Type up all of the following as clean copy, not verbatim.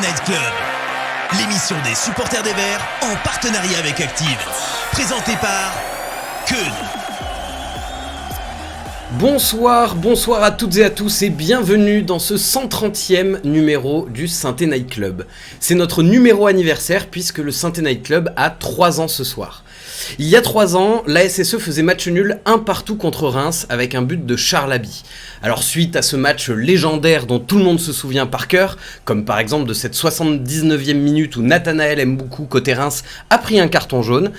Night Club, l'émission des supporters des Verts en partenariat avec Active, présentée par Keun. Bonsoir à toutes et à tous et bienvenue dans ce 130e numéro du Synthé Night Club. C'est notre numéro anniversaire puisque le Synthé Night Club a 3 ans ce soir. Il y a 3 ans, la SSE faisait match nul 1-1 contre Reims avec un but de Charles Haby. Alors suite à ce match légendaire dont tout le monde se souvient par cœur, comme par exemple de cette 79e minute où Nathanaël Mboukou côté Reims a pris un carton jaune,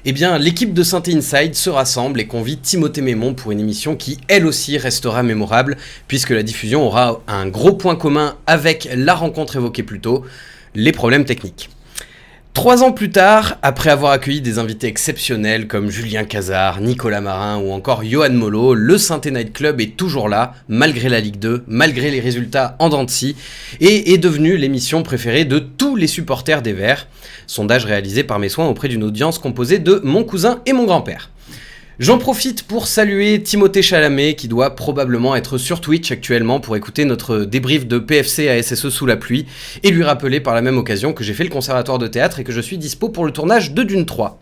eh bien l'équipe de Synthé Inside se rassemble et convie Timothée Mémon pour une émission qui elle aussi restera mémorable puisque la diffusion aura un gros point commun avec la rencontre évoquée plus tôt, les problèmes techniques. 3 ans plus tard, après avoir accueilli des invités exceptionnels comme Julien Cazard, Nicolas Marin ou encore Johan Mollo, le Synthé Night Club est toujours là, malgré la Ligue 2, malgré les résultats en dents de scie, et est devenu l'émission préférée de tous les supporters des Verts. Sondage réalisé par mes soins auprès d'une audience composée de mon cousin et mon grand-père. J'en profite pour saluer Timothée Chalamet qui doit probablement être sur Twitch actuellement pour écouter notre débrief de PFC à SSE sous la pluie et lui rappeler par la même occasion que j'ai fait le conservatoire de théâtre et que je suis dispo pour le tournage de Dune 3.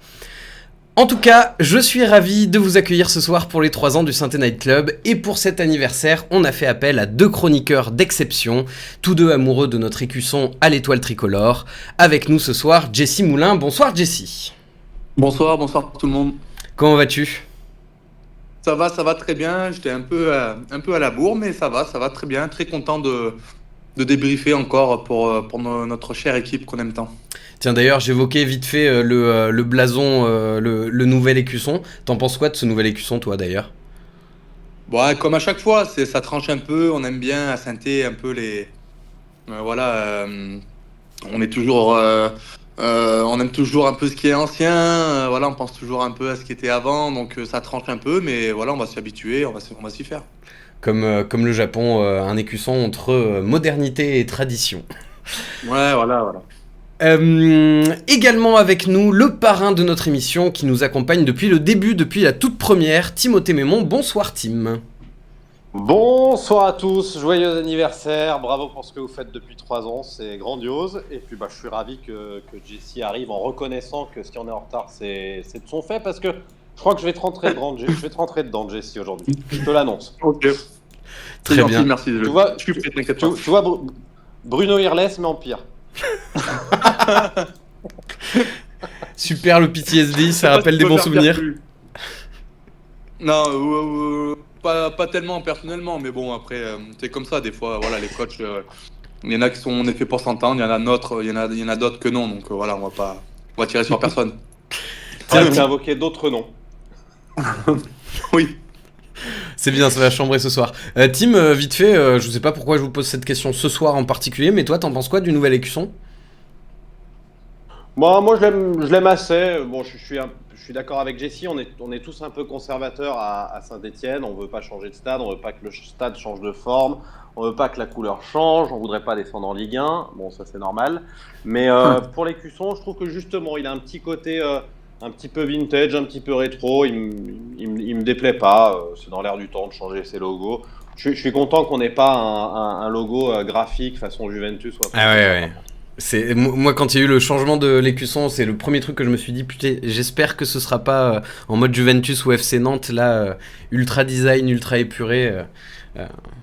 En tout cas, je suis ravi de vous accueillir ce soir pour les 3 ans du Synthé Night Club et pour cet anniversaire, on a fait appel à 2 chroniqueurs d'exception, tous 2 amoureux de notre écusson à l'étoile tricolore. Avec nous ce soir, Jessie Moulin. Bonsoir Jessie. Bonsoir tout le monde. Comment vas-tu ? Ça va très bien. J'étais un peu à la bourre, mais ça va très bien. Très content de débriefer encore pour notre chère équipe qu'on aime tant. Tiens, d'ailleurs, j'évoquais vite fait le blason, le nouvel écusson. T'en penses quoi de ce nouvel écusson, toi, d'ailleurs ? Bon, comme à chaque fois, ça tranche un peu. On aime bien à Synthé un peu les... on est toujours... on aime toujours un peu ce qui est ancien, on pense toujours un peu à ce qui était avant, donc ça tranche un peu, mais voilà, on va s'y habituer, on va s'y faire. Comme le Japon, un écusson entre modernité et tradition. Ouais, voilà. Également avec nous, le parrain de notre émission qui nous accompagne depuis le début, depuis la toute première, Timothée Mémon. Bonsoir Tim. Bonsoir à tous, joyeux anniversaire, bravo pour ce que vous faites depuis 3 ans, c'est grandiose. Et puis je suis ravi que Jessie arrive en reconnaissant que ce qui en est en retard, c'est de son fait, parce que je crois que je vais te rentrer dedans, Jessie, aujourd'hui. Je te l'annonce. Ok. Très bien. Merci. Tu vois, tu vois Bruno Irles, mais en pire. Super, le PTSD, ça rappelle des bons souvenirs. Non, pas tellement personnellement, mais bon, après, c'est comme ça, des fois, voilà, les coachs, il y en a qui sont en effet pour s'entendre, il y en a d'autres que non, donc voilà, on va tirer sur personne. Tu as invoqué d'autres noms. Oui. C'est bien, ça va chambrer ce soir. Tim, vite fait, je sais pas pourquoi je vous pose cette question ce soir en particulier, mais toi, t'en penses quoi du nouvel écusson ? Moi, je l'aime assez. Bon, je suis d'accord avec Jessie. On est tous un peu conservateurs à Saint-Étienne. On veut pas changer de stade. On veut pas que le stade change de forme. On veut pas que la couleur change. On voudrait pas descendre en Ligue 1. Bon, ça c'est normal. Mais pour l'écusson, je trouve que justement, il a un petit côté un petit peu vintage, un petit peu rétro. Il me déplaît pas. C'est dans l'air du temps de changer ses logos. Je suis content qu'on n'ait pas un logo graphique façon Juventus. Ouais. Moi, quand il y a eu le changement de l'écusson, c'est le premier truc que je me suis dit, putain, j'espère que ce sera pas en mode Juventus ou FC Nantes, là, ultra design, ultra épuré.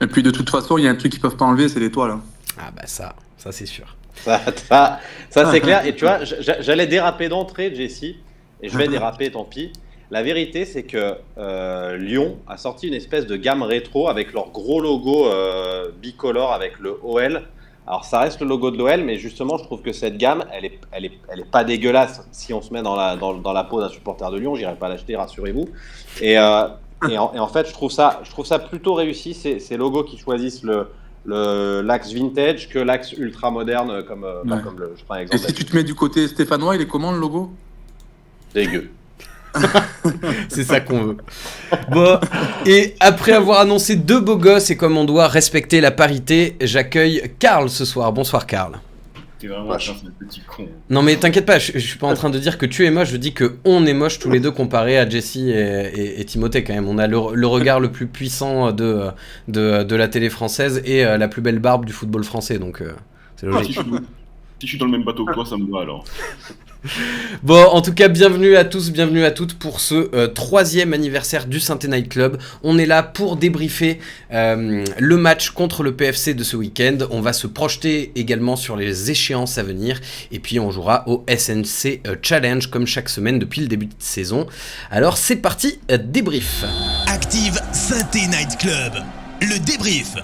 Et puis de toute façon, il y a un truc qu'ils peuvent pas enlever, c'est l'étoile. Hein. Ah bah ça c'est sûr. Ça c'est clair. Et tu vois, j'allais déraper d'entrée, Jessie, et je vais déraper, tant pis. La vérité, c'est que Lyon a sorti une espèce de gamme rétro avec leur gros logo bicolore avec le OL. Alors ça reste le logo de l'OL, mais justement je trouve que cette gamme, elle est pas dégueulasse. Si on se met dans la peau d'un supporter de Lyon, j'irai pas l'acheter, rassurez-vous. Et en fait, je trouve ça plutôt réussi, ces logos qui choisissent l'axe vintage que l'axe ultra moderne, comme je prends un exemple. Et si tu te mets du côté stéphanois, il est comment le logo ? Dégueu. C'est ça qu'on veut. Bon, et après avoir annoncé 2 beaux gosses et comme on doit respecter la parité, j'accueille Karl ce soir. Bonsoir Karl. T'es vraiment un petit con. Non mais t'inquiète pas, je suis pas en train de dire que tu es moche, je dis que on est moche tous les deux comparé à Jessie et Timothée quand même. On a le regard le plus puissant de la télé française et la plus belle barbe du football français, donc c'est logique. Si je suis dans le même bateau que toi, ça me va alors. Bon, en tout cas, bienvenue à tous, bienvenue à toutes pour ce troisième anniversaire du Saint-Étienne Night Club. On est là pour débriefer le match contre le PFC de ce week-end. On va se projeter également sur les échéances à venir. Et puis, on jouera au SNC Challenge comme chaque semaine depuis le début de saison. Alors, c'est parti, débrief. Active Saint-Étienne Night Club, le débrief.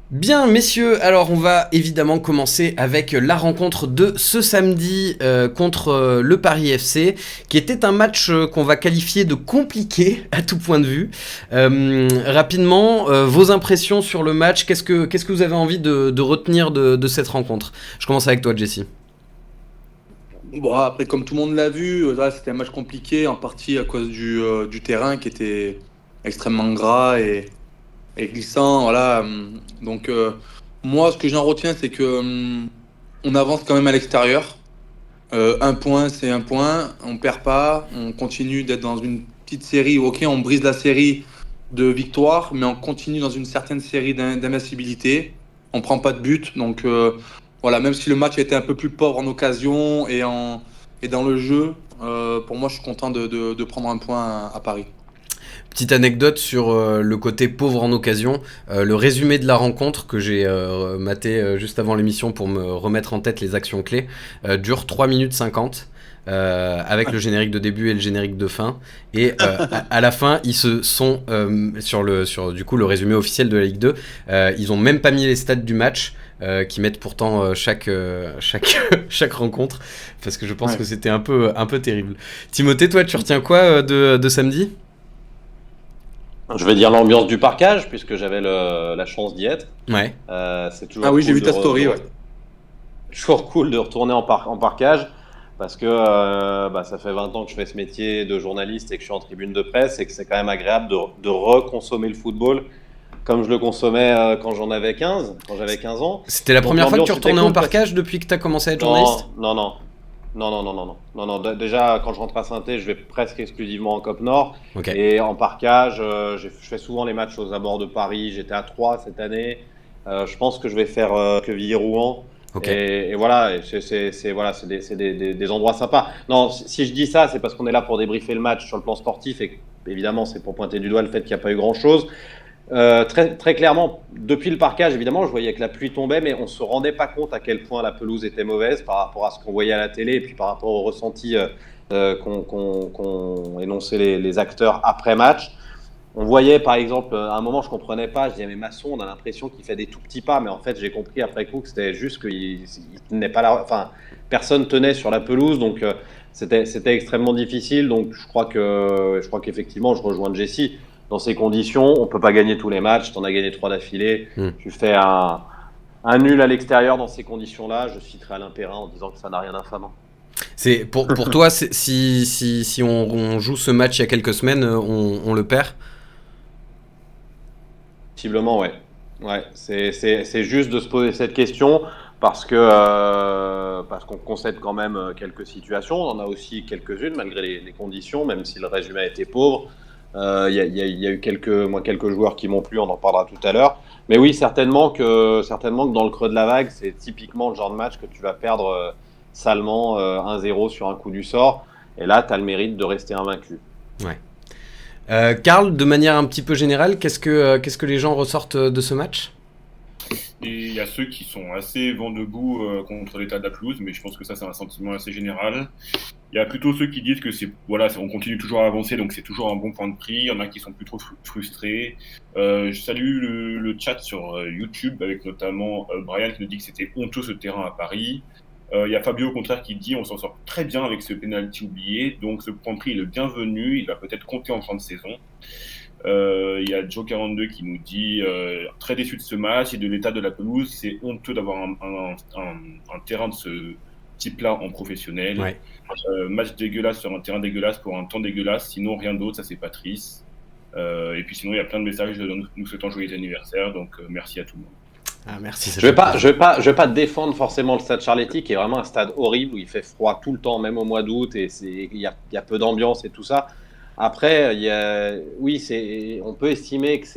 Bien messieurs, alors on va évidemment commencer avec la rencontre de ce samedi contre le Paris FC, qui était un match qu'on va qualifier de compliqué à tout point de vue. Rapidement, vos impressions sur le match, qu'est-ce que vous avez envie de retenir de cette rencontre? Je commence avec toi Jesse. Bon, après, comme tout le monde l'a vu, là, c'était un match compliqué, en partie à cause du terrain qui était extrêmement gras et glissant, voilà. Donc, moi, ce que j'en retiens, c'est que on avance quand même à l'extérieur. Un point, c'est un point. On perd pas. On continue d'être dans une petite série. Ok, on brise la série de victoires, mais on continue dans une certaine série d'invincibilité. On prend pas de but. Donc, voilà, même si le match a été un peu plus pauvre en occasion et dans le jeu, pour moi, je suis content de prendre un point à Paris. Petite anecdote sur le côté pauvre en occasion, le résumé de la rencontre que j'ai maté juste avant l'émission pour me remettre en tête les actions clés dure 3 minutes 50 avec le générique de début et le générique de fin, et à la fin ils se sont sur du coup le résumé officiel de la Ligue 2, ils ont même pas mis les stats du match qui mettent pourtant chaque rencontre, parce que je pense que c'était un peu terrible. Timothée, toi tu retiens quoi de samedi? Je vais dire l'ambiance du parkage, puisque j'avais la chance d'y être. Ouais. C'est toujours oui, cool j'ai vu ta story, ouais. Toujours cool de retourner en parkage, parce que ça fait 20 ans que je fais ce métier de journaliste et que je suis en tribune de presse, et que c'est quand même agréable de reconsommer le football comme je le consommais quand j'avais 15 ans. C'était la première fois que tu retournais en cool parkage depuis que tu as commencé à être journaliste? Non. Déjà, quand je rentre à Saint-Étienne, je vais presque exclusivement en Côte Nord. Okay. Et en parkage, je fais souvent les matchs aux abords de Paris. J'étais à Troyes cette année. Je pense que je vais faire Quevilly-Rouen. Okay. Et voilà, c'est des endroits sympas. Non, si je dis ça, c'est parce qu'on est là pour débriefer le match sur le plan sportif. Et évidemment, c'est pour pointer du doigt le fait qu'il n'y a pas eu grand-chose. Très clairement, depuis le parkage, évidemment, je voyais que la pluie tombait, mais on ne se rendait pas compte à quel point la pelouse était mauvaise par rapport à ce qu'on voyait à la télé et puis par rapport au ressenti qu'ont énoncé les acteurs après match. On voyait par exemple, à un moment je ne comprenais pas, je disais mais Masson, on a l'impression qu'il fait des tout petits pas, mais en fait j'ai compris après coup que c'était juste qu'il tenait pas personne tenait sur la pelouse, donc c'était extrêmement difficile. Donc je crois qu'effectivement je rejoins Jesse. Dans ces conditions, on ne peut pas gagner tous les matchs. Tu en as gagné 3 d'affilée. Tu fais un nul à l'extérieur dans ces conditions-là. Je citerai Alain Perrin en disant que ça n'a rien d'infamant. C'est pour toi, si on joue ce match il y a quelques semaines, on le perd? Possiblement, ouais. C'est juste de se poser cette question parce qu'on concède quand même quelques situations. On en a aussi quelques-unes malgré les conditions, même si le résumé a été pauvre. Il y a eu quelques joueurs qui m'ont plu, on en parlera tout à l'heure. Mais oui, certainement que dans le creux de la vague, c'est typiquement le genre de match que tu vas perdre salement 1-0 sur un coup du sort. Et là, tu as le mérite de rester invaincu. Ouais. Karl, de manière un petit peu générale, qu'est-ce que les gens ressortent de ce match? Et il y a ceux qui sont assez vent debout contre l'état de la pelouse, mais je pense que ça, c'est un sentiment assez général. Il y a plutôt ceux qui disent que on continue toujours à avancer, donc c'est toujours un bon point de prix. Il y en a qui sont plus trop frustrés. Je salue le chat sur YouTube, avec notamment Brian qui nous dit que c'était honteux ce terrain à Paris. Il y a Fabio au contraire qui dit on s'en sort très bien avec ce penalty oublié, donc ce point de prix est le bienvenu, il va peut-être compter en fin de saison. Il y a Joe42 qui nous dit très déçu de ce match et de l'état de la pelouse, c'est honteux d'avoir un terrain de ce type-là en professionnel. Ouais. Match dégueulasse sur un terrain dégueulasse pour un temps dégueulasse, sinon rien d'autre, ça c'est Patrice. Et puis sinon il y a plein de messages nous souhaitant joyeux anniversaire, donc merci à tout le monde. Ah, merci. Je vais pas défendre forcément le stade Charletti, qui est vraiment un stade horrible où il fait froid tout le temps, même au mois d'août, et il y a peu d'ambiance et tout ça. Après, on peut estimer que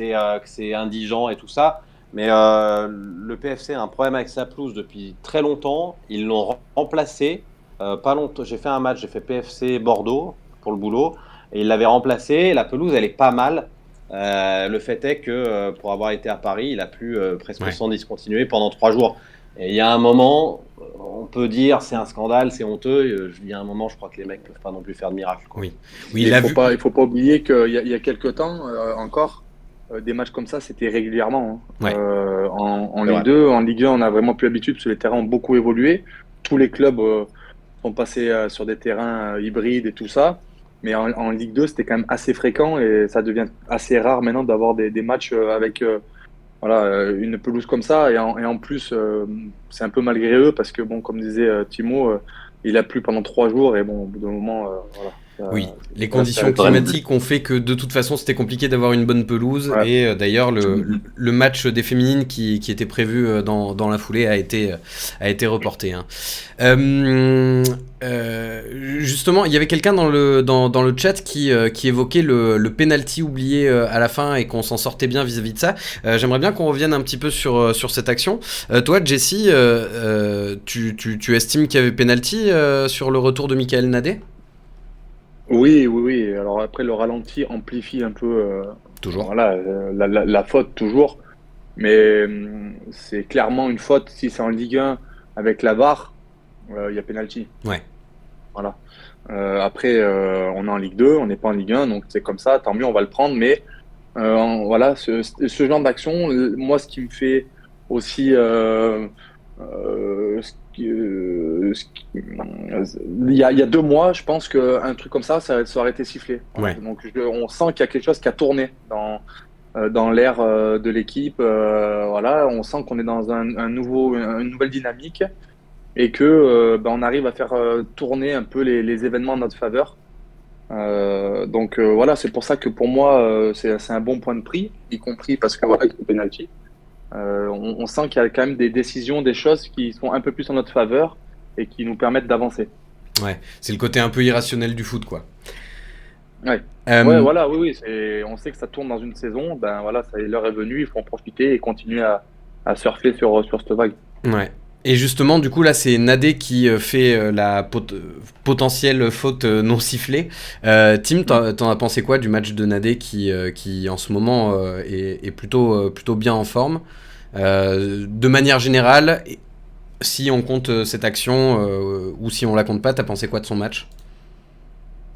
c'est indigent et tout ça, Mais le PFC a un problème avec sa pelouse depuis très longtemps. Ils l'ont remplacé pas longtemps. J'ai fait un match, j'ai fait PFC Bordeaux pour le boulot, et ils l'avaient remplacé. La pelouse, elle est pas mal. Le fait est que pour avoir été à Paris, il a plu presque sans discontinuer pendant 3 jours. Et il y a un moment, on peut dire c'est un scandale, c'est honteux. Il y a un moment, je crois que les mecs peuvent pas non plus faire de miracle, quoi. Oui, Il faut pas oublier qu'il y a quelques temps encore, des matchs comme ça, c'était régulièrement. Ouais. En Ligue 2, en Ligue 1, on a vraiment plus l'habitude parce que les terrains ont beaucoup évolué. Tous les clubs sont passés sur des terrains hybrides et tout ça. Mais en Ligue 2, c'était quand même assez fréquent et ça devient assez rare maintenant d'avoir des matchs avec une pelouse comme ça. Et en plus, c'est un peu malgré eux parce que, bon, comme disait Timo, il a plu pendant 3 jours et bon, au bout d'un moment, oui, les conditions climatiques ont fait que de toute façon c'était compliqué d'avoir une bonne pelouse, et d'ailleurs le match des féminines qui était prévu dans la foulée a été reporté. Justement, il y avait quelqu'un dans le chat qui évoquait le penalty oublié à la fin et qu'on s'en sortait bien vis-à-vis de ça. J'aimerais bien qu'on revienne un petit peu sur cette action. Toi, Jessie, tu estimes qu'il y avait penalty sur le retour de Michael Nadé ? Oui. Alors après, le ralenti amplifie un peu toujours. La faute, toujours. Mais c'est clairement une faute. Si c'est en Ligue 1 avec la VAR, il y a penalty. Ouais. Voilà. Après, on est en Ligue 2, on n'est pas en Ligue 1, donc c'est comme ça, tant mieux, on va le prendre. Mais ce genre d'action, moi, ce qui me fait aussi... il y a 2 mois, je pense qu'un truc comme ça aurait été sifflé. Ouais. Donc on sent qu'il y a quelque chose qui a tourné dans l'air de l'équipe. On sent qu'on est dans une nouvelle dynamique et que on arrive à faire tourner un peu les événements en notre faveur. C'est pour ça que pour moi, c'est un bon point de prix, y compris parce que il faut penalty. On sent qu'il y a quand même des décisions, des choses qui sont un peu plus en notre faveur et qui nous permettent d'avancer. Ouais, c'est le côté un peu irrationnel du foot, quoi. Oui. On sait que ça tourne dans une saison. L'heure est venue, il faut en profiter et continuer à surfer sur cette vague. Ouais. Et justement, du coup, là, c'est Nadé qui fait la potentielle faute non sifflée. Tim, t'en as pensé quoi du match de Nadé qui en ce moment est plutôt bien en forme de manière générale, si on compte cette action ou si on la compte pas, t'as pensé quoi de son match ?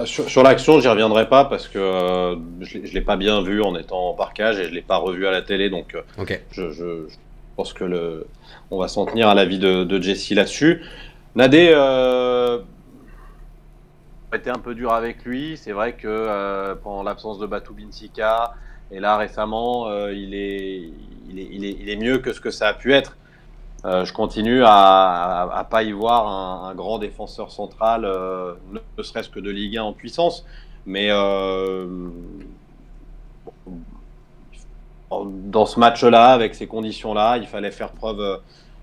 Sur l'action, j'y reviendrai pas parce que je l'ai pas bien vu en étant en parkage et je l'ai pas revu à la télé, donc je pense que on va s'en tenir à l'avis de Jessie là-dessus. Nadé a été un peu dur avec lui. C'est vrai que pendant l'absence de Batou Binsika et là récemment, il est mieux que ce que ça a pu être. Je continue à pas y voir un grand défenseur central, ne serait-ce que de Ligue 1 en puissance, mais dans ce match-là, avec ces conditions-là, il fallait faire preuve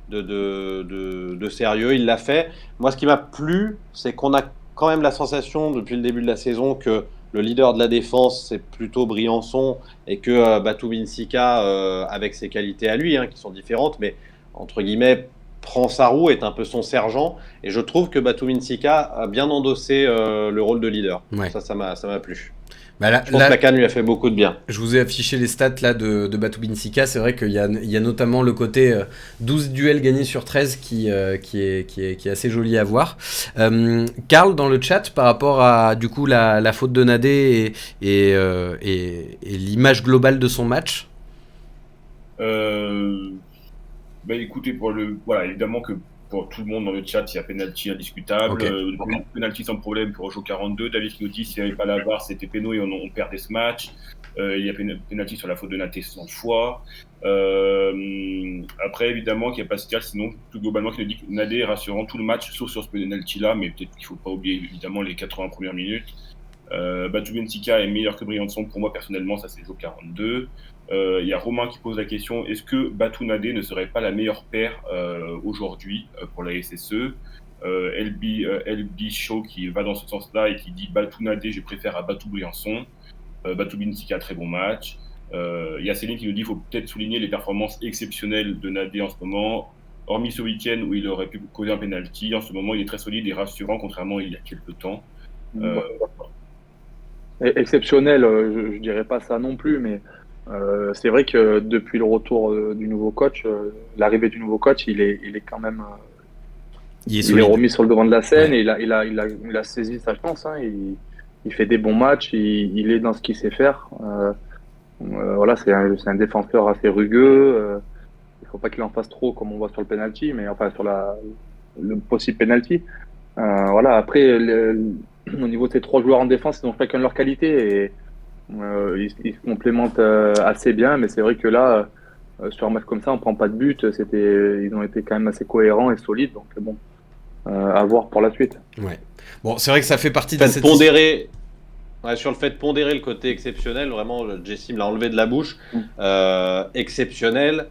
de sérieux. Il l'a fait. Moi, ce qui m'a plu, c'est qu'on a quand même la sensation depuis le début de la saison que le leader de la défense, c'est plutôt Briançon, et que Batou Binsika, avec ses qualités à lui, qui sont différentes, mais entre guillemets, prend sa roue, est un peu son sergent, et je trouve que Batou Binsika a bien endossé le rôle de leader. Ouais. Ça m'a plu. Je pense que la CAN lui a fait beaucoup de bien. Je vous ai affiché les stats là de Batou Binsika. C'est vrai qu'il y a notamment le côté 12 duels gagnés sur 13 qui est assez joli à voir. Karl, dans le chat, par rapport à du coup la faute de Nadé et l'image globale de son match. Écoutez, évidemment que pour tout le monde dans le chat, il y a penalty indiscutable. Okay. Penalty sans problème pour Ojo 42. David qui nous dit s'il n'y avait pas la VAR, c'était péno et on perdait ce match. Il y a penalty sur la faute de Naté 100 fois. Après, évidemment, qu'il y a Pascal, sinon, plus globalement, qui nous dit que Nadé est rassurant tout le match, sauf sur ce penalty-là, mais peut-être qu'il ne faut pas oublier, évidemment, les 80 premières minutes. Batou Binsika est meilleur que Briançon. Pour moi, personnellement, ça c'est Ojo 42. Il y a Romain qui pose la question, est-ce que Batou Nadé ne serait pas la meilleure paire aujourd'hui pour la SSE? LB Show qui va dans ce sens-là et qui dit Batou Nadé, je préfère à Batou Briançon. Batou Binsika, très bon match. Il y a Céline qui nous dit qu'il faut peut-être souligner les performances exceptionnelles de Nadé en ce moment. Hormis ce week-end où il aurait pu causer un penalty, en ce moment il est très solide et rassurant contrairement à il y a quelques temps. Exceptionnel, je dirais pas ça non plus, mais c'est vrai que depuis le retour du nouveau coach, l'arrivée du nouveau coach, il est quand même Il est il est solide. remis sur le devant de la scène Ouais. et il a saisi sa chance. Hein, il fait des bons matchs, il est dans ce qu'il sait faire. Voilà, c'est un défenseur assez rugueux. Il faut pas qu'il en fasse trop comme on voit sur le penalty, mais enfin sur le possible penalty. Voilà, après, au niveau de ces trois joueurs en défense, ils ont chacun leur qualité et ils se complémentent assez bien. Mais c'est vrai que là, sur un match comme ça, on prend pas de but. Ils ont été quand même assez cohérents et solides. Donc bon, à voir pour la suite. Ouais. Bon, c'est vrai que ça fait partie de cette Pondérer. Ouais, sur le fait de pondérer le côté exceptionnel, vraiment, Jesse me l'a enlevé de la bouche. Exceptionnel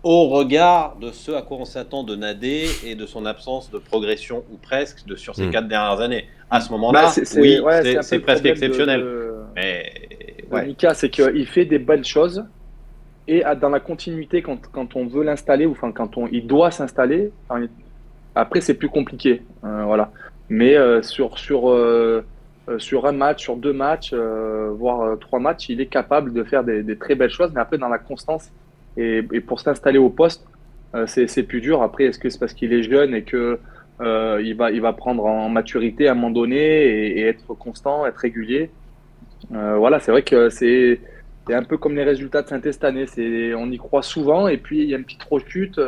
au regard de ce à quoi on s'attend de Nadé et de son absence de progression, ou presque, sur ces 4 dernières années. À ce moment-là, Bah, c'est oui, un peu c'est le presque problème exceptionnel. de Mais ouais. Mika, c'est qu'il fait des belles choses et dans la continuité, quand on veut l'installer, ou enfin il doit s'installer, après c'est plus compliqué. Voilà. Mais sur un match, sur 2 matchs, voire 3 matchs, il est capable de faire des très belles choses, mais après dans la constance et pour s'installer au poste, c'est plus dur. Après, est-ce que c'est parce qu'il est jeune et que il va prendre en maturité à un moment donné et être constant, être régulier? Voilà, c'est vrai que c'est un peu comme les résultats de Saint-Etienne cette année. On y croit souvent et puis il y a une petite rechute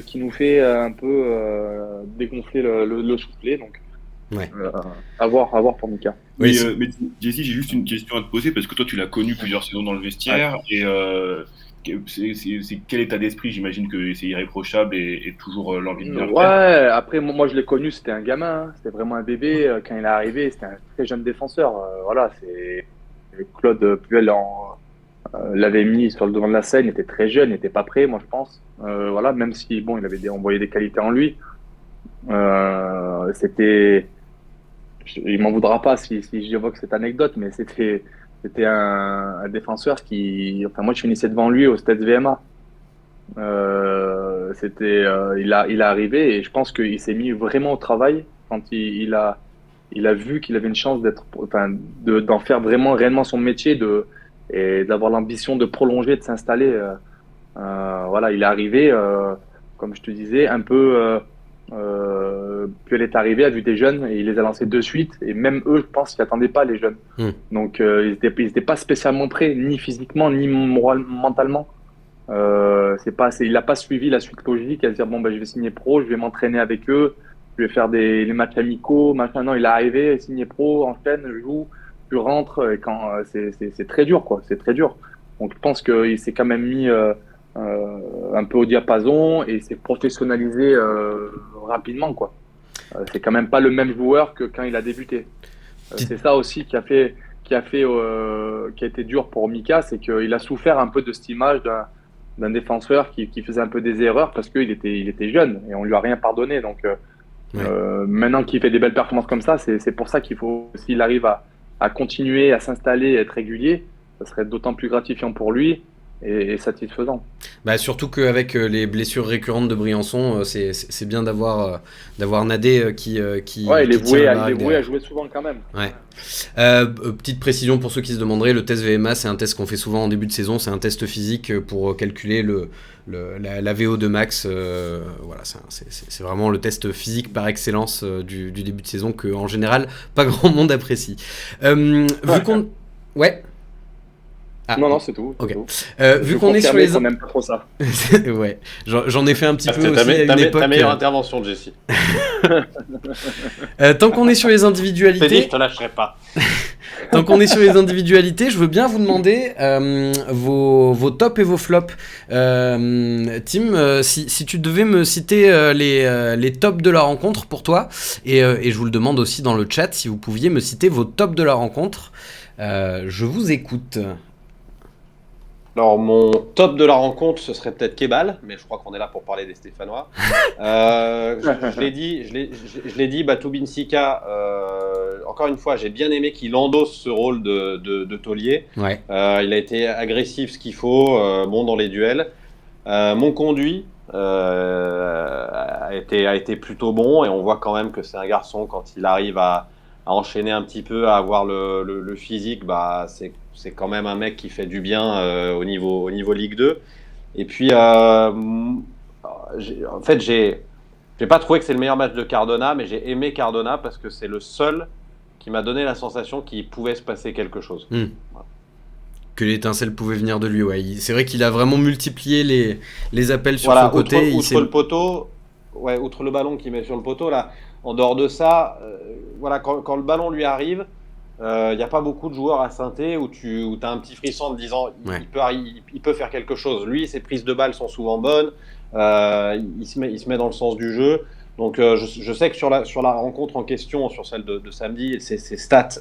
qui nous fait un peu dégonfler le soufflet. Donc, Ouais. à voir pour Mika. Oui, Mais Jesse, j'ai juste une question à te poser parce que toi, tu l'as connu plusieurs saisons dans le vestiaire et c'est quel état d'esprit? J'imagine que c'est irréprochable et toujours l'envie de bien Ouais, faire. après, moi je l'ai connu, c'était un gamin, hein. C'était vraiment un bébé. Quand il est arrivé, c'était un très jeune défenseur. Voilà, Claude Puel l'avait mis sur le devant de la scène, il était très jeune, il n'était pas prêt, moi je pense. Voilà, même si bon, on voyait des qualités en lui. Il m'en voudra pas si j'évoque cette anecdote, mais c'était un défenseur enfin moi je finissais devant lui au Stade VMA. Il est arrivé et je pense qu'il s'est mis vraiment au travail quand il a vu qu'il avait une chance d'en faire vraiment réellement son métier et d'avoir l'ambition de prolonger, de s'installer. Voilà, il est arrivé, comme je te disais, un peu. Puis elle est arrivée, a vu des jeunes et il les a lancés de suite. Et même eux, je pense qu'ils n'attendaient pas les jeunes. Donc ils étaient pas spécialement prêts, ni physiquement, ni mentalement. Il n'a pas suivi la suite logique à se dire bon je vais signer pro, je vais m'entraîner avec eux, je vais faire les matchs amicaux. Maintenant il est arrivé, signé pro, enchaîne, joue, je rentre. Et quand c'est très dur quoi, c'est très dur. Donc je pense qu'il s'est quand même mis un peu au diapason et s'est professionnalisé rapidement quoi. C'est quand même pas le même joueur que quand il a débuté. C'est ça aussi qui a été dur pour Mika, c'est qu'il a souffert un peu de cette image d'un défenseur qui faisait un peu des erreurs parce qu'il était jeune et on lui a rien pardonné. Donc maintenant qu'il fait des belles performances comme ça, c'est pour ça qu'il faut, s'il arrive à continuer à s'installer, à être régulier, ça serait d'autant plus gratifiant pour lui et satisfaisant. Bah surtout qu'avec les blessures récurrentes de Briançon, c'est bien d'avoir Nadé qui il est voué à jouer souvent quand même. Ouais. Petite précision pour ceux qui se demanderaient, le test VMA c'est un test qu'on fait souvent en début de saison, c'est un test physique pour calculer la VO de max. Voilà, c'est vraiment le test physique par excellence du début de saison que en général pas grand monde apprécie. Vu qu'on... Ouais. Ah, non, c'est tout. Ok. Tout. Vu qu'on est sur les... On n'aime pas trop ça. Ouais, j'en ai fait un petit peu aussi à une époque. Ta meilleure intervention, Jesse. Tant qu'on est sur les individualités... Je te lâcherai pas. Tant qu'on est sur les individualités, je veux bien vous demander vos tops et vos flops. Tim, si tu devais me citer les tops de la rencontre pour toi, et je vous le demande aussi dans le chat, si vous pouviez me citer vos tops de la rencontre. Je vous écoute. Alors, mon top de la rencontre, ce serait peut-être Kebal, mais je crois qu'on est là pour parler des Stéphanois. Je l'ai dit, Batou Binsika, encore une fois, j'ai bien aimé qu'il endosse ce rôle de taulier. Ouais. Il a été agressif, ce qu'il faut, bon dans les duels. Mon conduit a été plutôt bon, et on voit quand même que c'est un garçon, quand il arrive à enchaîner un petit peu, à avoir le physique, bah, c'est quand même un mec qui fait du bien au niveau Ligue 2. Et puis, en fait, j'ai pas trouvé que c'est le meilleur match de Cardona, mais j'ai aimé Cardona parce que c'est le seul qui m'a donné la sensation qu'il pouvait se passer quelque chose. Voilà. Que l'étincelle pouvait venir de lui, ouais. C'est vrai qu'il a vraiment multiplié les appels sur Voilà, son côté. outre le poteau, ouais, outre le ballon qu'il met sur le poteau, là, en dehors de ça, voilà, quand le ballon lui arrive, il n'y a pas beaucoup de joueurs à Saint-Étienne où tu as un petit frisson en te disant Ouais. il peut faire quelque chose. Lui, ses prises de balles sont souvent bonnes, il se met dans le sens du jeu. Donc je sais que sur la rencontre en question, sur celle de samedi, ses stats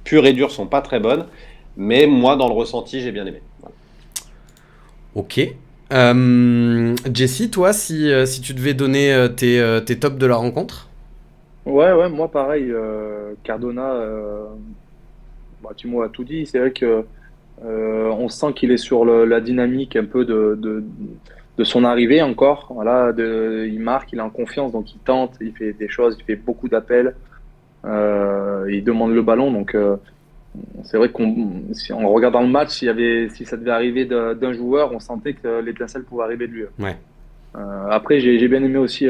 pures et dures sont pas très bonnes, mais moi, dans le ressenti, j'ai bien aimé. Voilà. Ok. Jessie, toi, si tu devais donner tes tops de la rencontre? Ouais, moi pareil, Cardona, Timo a tout dit. C'est vrai que on sent qu'il est sur la dynamique un peu de son arrivée encore. Voilà, il marque, il est en confiance, donc il tente, il fait des choses, il fait beaucoup d'appels, il demande le ballon. Donc c'est vrai si en regardant le match, si ça devait arriver d'un joueur, on sentait que l'étincelle pouvait arriver de lui. Ouais. Après, j'ai bien aimé aussi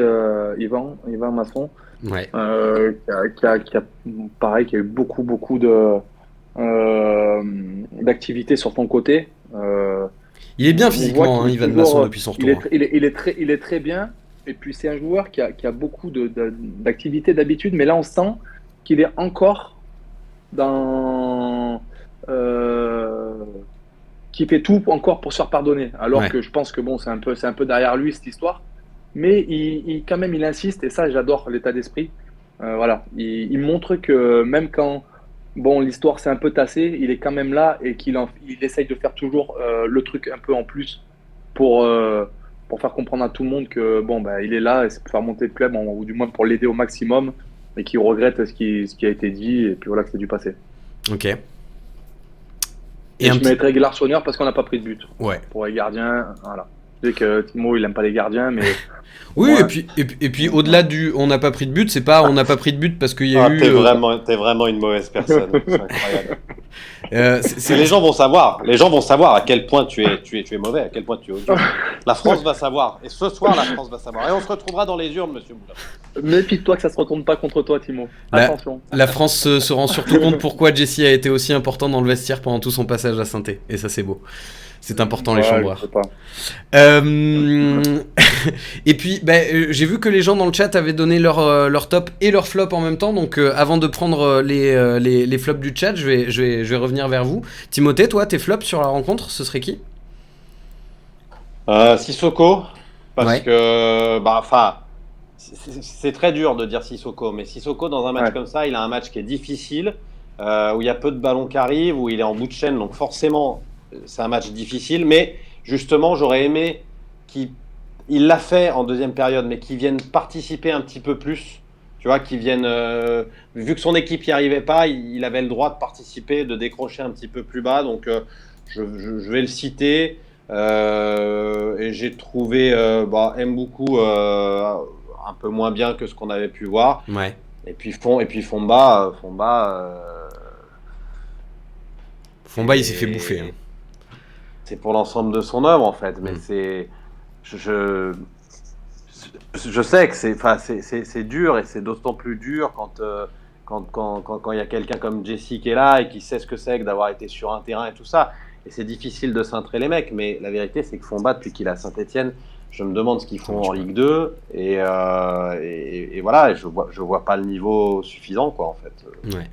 Yvan Masson. Ouais. Qui a pareil, qui a eu beaucoup d'activités sur son côté. Il est bien On physiquement, voit qu'il est Ivan toujours, Masson, depuis son retour. il est très bien. Et puis c'est un joueur qui a beaucoup d'activités d'habitude, mais là on sent qu'il est encore dans qui fait tout encore pour se faire pardonner. Alors Ouais. que je pense que bon, c'est un peu derrière lui cette histoire. Mais quand même, il insiste, et ça, j'adore l'état d'esprit. Voilà, il montre que même quand bon, l'histoire s'est un peu tassée, il est quand même là et il essaye de faire toujours le truc un peu en plus pour faire comprendre à tout le monde que bon, bah, il est là et c'est pour faire monter le club, ou du moins pour l'aider au maximum, et qu'il regrette ce qui a été dit, et puis voilà, que c'est du passé. Ok. Et Et je mettrais Larsonneur parce qu'on n'a pas pris de but. Ouais. Pour les gardiens, voilà. Je sais que Timo, il n'aime pas les gardiens, mais Oui, Ouais. et puis au-delà du on n'a pas pris de but, c'est pas on n'a pas pris de but parce qu'il y a eu. T'es vraiment une mauvaise personne. C'est incroyable. C'est Les gens vont savoir à quel point tu es mauvais, à quel point tu es odieux. La France va savoir. Et ce soir, la France va savoir. Et on se retrouvera dans les urnes, monsieur Moulin. méfie-toi que ça se retourne pas contre toi, Timo. Attention. La France se rend surtout compte pourquoi Jessie a été aussi important dans le vestiaire pendant tout son passage à Saint-Étienne. Et ça, c'est beau. C'est important, les chamboirs. Je sais pas. Et puis, j'ai vu que les gens dans le chat avaient donné leur top et leur flop en même temps. Donc, avant de prendre les flops du chat, je vais revenir vers vous. Timothée, toi, tes flops sur la rencontre, ce serait qui ? Sissoko, parce Ouais. que, c'est très dur de dire Sissoko, mais Sissoko, dans un match Ouais. comme ça, il a un match qui est difficile, où il y a peu de ballons qui arrivent, où il est en bout de chaîne, donc forcément, c'est un match difficile, mais justement, j'aurais aimé il l'a fait en deuxième période, mais qu'il vienne participer un petit peu plus, tu vois, qu'il vienne, vu que son équipe n'y arrivait pas, il avait le droit de participer, de décrocher un petit peu plus bas, donc je vais le citer. Et j'ai trouvé Mboukou un peu moins bien que ce qu'on avait pu voir. Ouais. Et puis Fomba, Fomba, il s'est fait bouffer. Hein. c'est pour l'ensemble de son œuvre en fait. Mais je sais que c'est dur, et c'est d'autant plus dur quand il y a quelqu'un comme Jessie qui est là et qui sait ce que c'est que d'avoir été sur un terrain et tout ça. Et c'est difficile de cintrer les mecs, mais la vérité, c'est que Fomba, depuis qu'il est à Saint-Étienne, je me demande ce qu'ils font en Ligue 2, et voilà, et je vois pas le niveau suffisant, quoi, en fait. Ouais.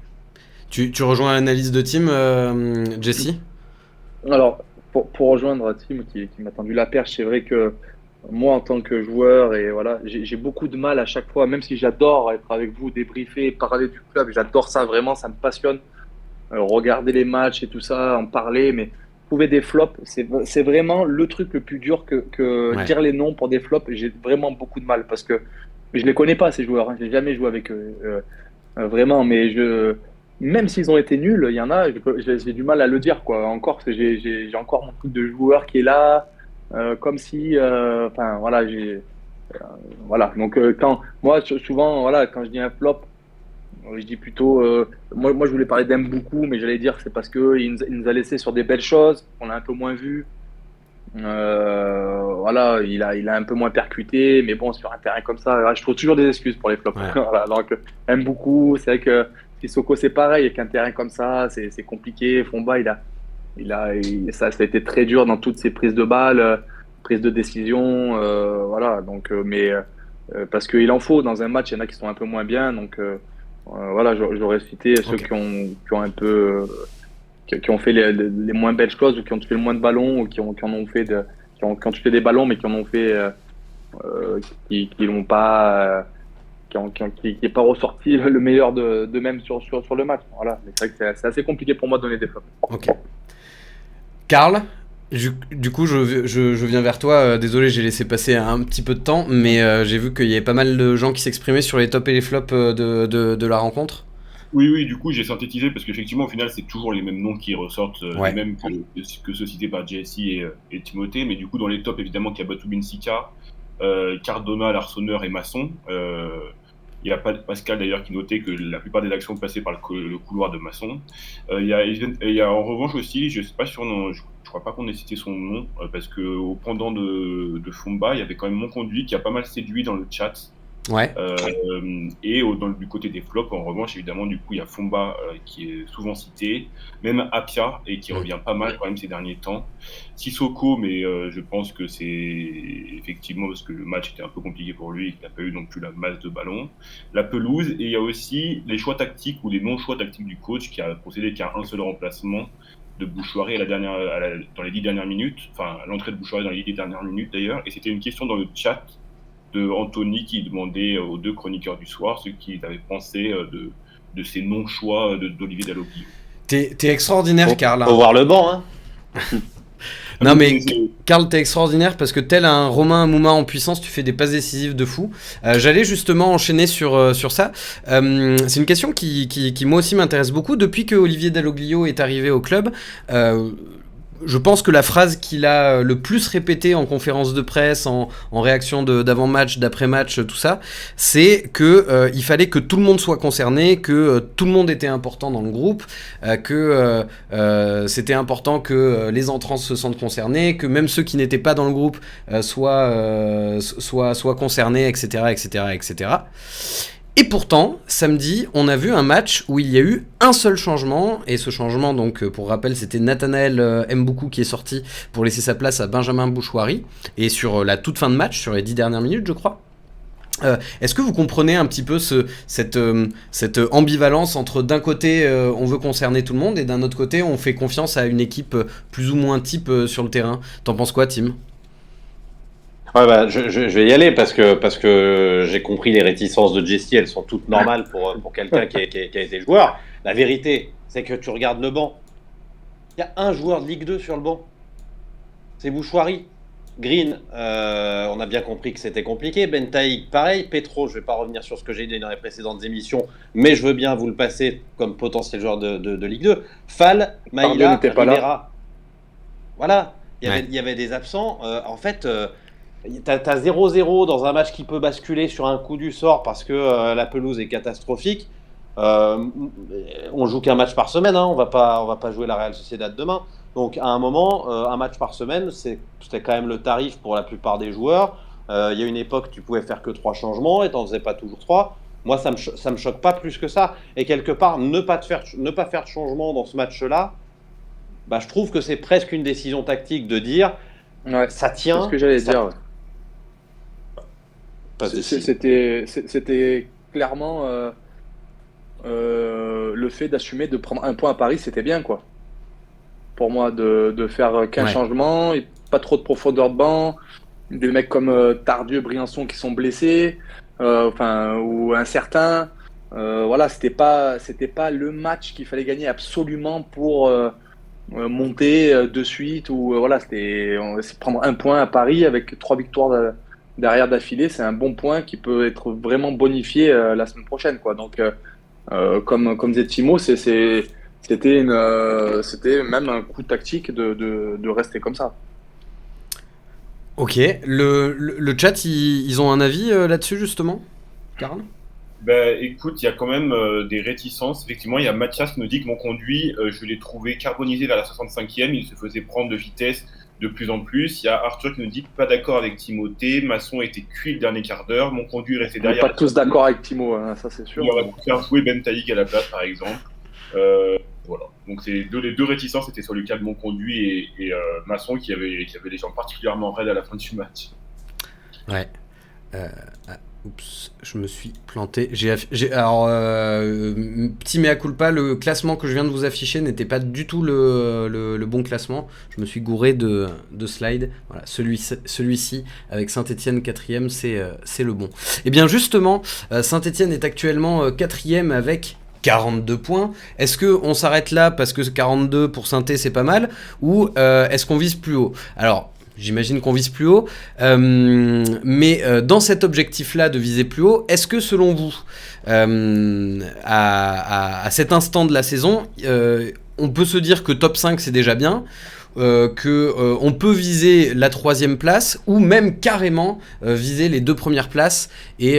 Tu rejoins l'analyse de Tim, Jessie ? Alors, pour rejoindre Tim qui m'a tendu la perche, c'est vrai que moi, en tant que joueur, et voilà, j'ai beaucoup de mal à chaque fois, même si j'adore être avec vous, débriefer, parler du club, j'adore ça vraiment, ça me passionne. Regarder les matchs et tout ça, en parler, mais trouver des flops, c'est vraiment le truc le plus dur que Ouais. dire les noms pour des flops. J'ai vraiment beaucoup de mal parce que je les connais pas ces joueurs. Hein. J'ai jamais joué avec eux, vraiment. Mais même s'ils ont été nuls, il y en a, j'ai du mal à le dire quoi. Encore, parce que j'ai encore mon truc de joueur qui est là, comme si, enfin voilà, voilà. Donc quand moi souvent, voilà, quand je dis un flop. Je dis plutôt, moi je voulais parler d'Mboukou, mais j'allais dire que c'est parce qu'il nous a laissé sur des belles choses, on l'a un peu moins vu. Voilà, il a un peu moins percuté, mais bon, sur un terrain comme ça, je trouve toujours des excuses pour les flops. Ouais. Voilà, donc Mboukou, c'est vrai que Sissoko c'est pareil, avec un terrain comme ça, c'est compliqué. Fomba, ça a été très dur dans toutes ses prises de balles, prises de décision, voilà. Donc, parce qu'il en faut dans un match, il y en a qui sont un peu moins bien, donc. Voilà, j'aurais cité ceux Ok. qui ont un peu qui ont fait les moins belles choses ou qui ont touché le moins de ballons ou qui en ont fait qui ont touché des ballons mais qui en ont fait qui l'ont pas qui est pas ressorti le meilleur de même sur le match. Voilà, mais c'est vrai que c'est assez compliqué pour moi de donner des flops. Ok. Karl, du coup, je viens vers toi. Désolé, j'ai laissé passer un petit peu de temps, mais j'ai vu qu'il y avait pas mal de gens qui s'exprimaient sur les tops et les flops de la rencontre. Oui, du coup, j'ai synthétisé parce qu'effectivement, au final, c'est toujours les mêmes noms qui ressortent, Ouais. les mêmes que ceux cités par JSC et Timothée. Mais du coup, dans les tops, évidemment, qu'il y a Batou Binsika, Cardona, Larsonneur et Masson. Il y a Pascal d'ailleurs qui notait que la plupart des actions passaient par le couloir de Masson. Il y a en revanche aussi, je sais pas sur je crois pas qu'on ait cité son nom, parce que au pendant de Fomba, il y avait quand même Monconduit qui a pas mal séduit dans le chat. Ouais. Et du côté des flops, en revanche, évidemment, du coup, il y a Fomba qui est souvent cité, même Apia, et qui revient pas mal quand même ces derniers temps. Sissoko, mais je pense que c'est effectivement parce que le match était un peu compliqué pour lui et qu'il n'a pas eu non plus la masse de ballons. La pelouse, et il y a aussi les choix tactiques ou les non-choix tactiques du coach qui a procédé qu'à un seul remplacement de Bouchoiré dans les 10 dernières minutes, enfin l'entrée de Bouchoiré dans les 10 dernières minutes d'ailleurs, et c'était une question dans le chat de Anthony qui demandait aux deux chroniqueurs du soir ce qu'ils avaient pensé de ces non-choix d'Olivier Dalloglio. T'es extraordinaire, Karl. Faut voir le banc, hein. Non mais Karl, t'es extraordinaire parce que tel un Romain Mouma en puissance, tu fais des passes décisives de fou. J'allais justement enchaîner sur ça. C'est une question qui moi aussi m'intéresse beaucoup. Depuis que Olivier Dalloglio est arrivé au club, je pense que la phrase qu'il a le plus répétée en conférence de presse, en réaction d'avant-match, d'après-match, tout ça, c'est que il fallait que tout le monde soit concerné, que tout le monde était important dans le groupe, que c'était important que les entrants se sentent concernés, que même ceux qui n'étaient pas dans le groupe soient concernés, etc., etc., etc. Et pourtant, samedi, on a vu un match où il y a eu un seul changement, et ce changement, donc pour rappel, c'était Nathanaël Mboukou qui est sorti pour laisser sa place à Benjamin Bouchouari, et sur la toute fin de match, sur les 10 dernières minutes, je crois. Est-ce que vous comprenez un petit peu cette ambivalence entre d'un côté on veut concerner tout le monde et d'un autre côté on fait confiance à une équipe plus ou moins type sur le terrain? T'en penses quoi, Tim? Ouais, bah, je vais y aller parce que j'ai compris les réticences de Jesse, elles sont toutes normales pour quelqu'un qui a été joueur. La vérité, c'est que tu regardes le banc. Il y a un joueur de Ligue 2 sur le banc. C'est Bouchoiry. Green, on a bien compris que c'était compliqué. Bentaïk, pareil. Petro, je ne vais pas revenir sur ce que j'ai dit dans les précédentes émissions, mais je veux bien vous le passer comme potentiel joueur de Ligue 2. Fall, Maïla, n'était pas Rivera. là. Voilà, il y avait des absents. En fait, t'as 0-0 dans un match qui peut basculer sur un coup du sort parce que la pelouse est catastrophique. On joue qu'un match par semaine, hein. On va pas jouer la Real Sociedad demain. Donc à un moment, un match par semaine, c'était quand même le tarif pour la plupart des joueurs. Il y a une époque, tu pouvais faire que 3 changements et t'en faisais pas toujours 3. Moi, ça me choque pas plus que ça. Et quelque part, ne pas faire de changement dans ce match-là, bah, je trouve que c'est presque une décision tactique de dire Ouais, ça tient. c'est ce que j'allais dire. Ouais. Pas de souci. C'était clairement le fait d'assumer de prendre un point à Paris, c'était bien quoi. Pour moi, de faire qu'un changement, et pas trop de profondeur de banc, des mecs comme Tardieu, Briançon qui sont blessés, ou incertains. Voilà, c'était pas le match qu'il fallait gagner absolument pour monter de suite ou voilà, c'est prendre un point à Paris avec 3 victoires derrière d'affilée, c'est un bon point qui peut être vraiment bonifié la semaine prochaine, quoi. Donc, comme disait Timo, c'était même un coup tactique de rester comme ça. Ok, le chat, ils ont un avis là-dessus justement, Karl? Ben, écoute, il y a quand même des réticences. Effectivement, il y a Mathias qui nous dit que mon conduit, je l'ai trouvé carbonisé vers la 65e. Il se faisait prendre de vitesse de plus en plus. Il y a Arthur qui nous dit que pas d'accord avec Timothée. Masson était cuit le dernier quart d'heure. Mon conduit restait On n'est derrière. pas tous d'accord avec Timo, hein, ça c'est sûr. Il aurait pu faire jouer Ben Taïg à la place, par exemple. Voilà. Donc les deux réticences étaient sur le cas de mon conduit et Masson qui avait les jambes particulièrement raides à la fin du match. Ouais. Oups, je me suis planté. Alors, petit mea culpa, le classement que je viens de vous afficher n'était pas du tout le bon classement. Je me suis gouré de slide. Voilà, celui-ci, avec Saint-Etienne 4e, c'est le bon. Et bien justement, Saint-Etienne est actuellement 4e avec 42 points. Est-ce qu'on s'arrête là parce que 42 pour Saint-Etienne c'est pas mal, ou est-ce qu'on vise plus haut? Alors, j'imagine qu'on vise plus haut, mais dans cet objectif-là de viser plus haut, est-ce que selon vous, à cet instant de la saison, on peut se dire que top 5 c'est déjà bien, qu'on peut viser la 3e place, ou même carrément viser les 2 premières places et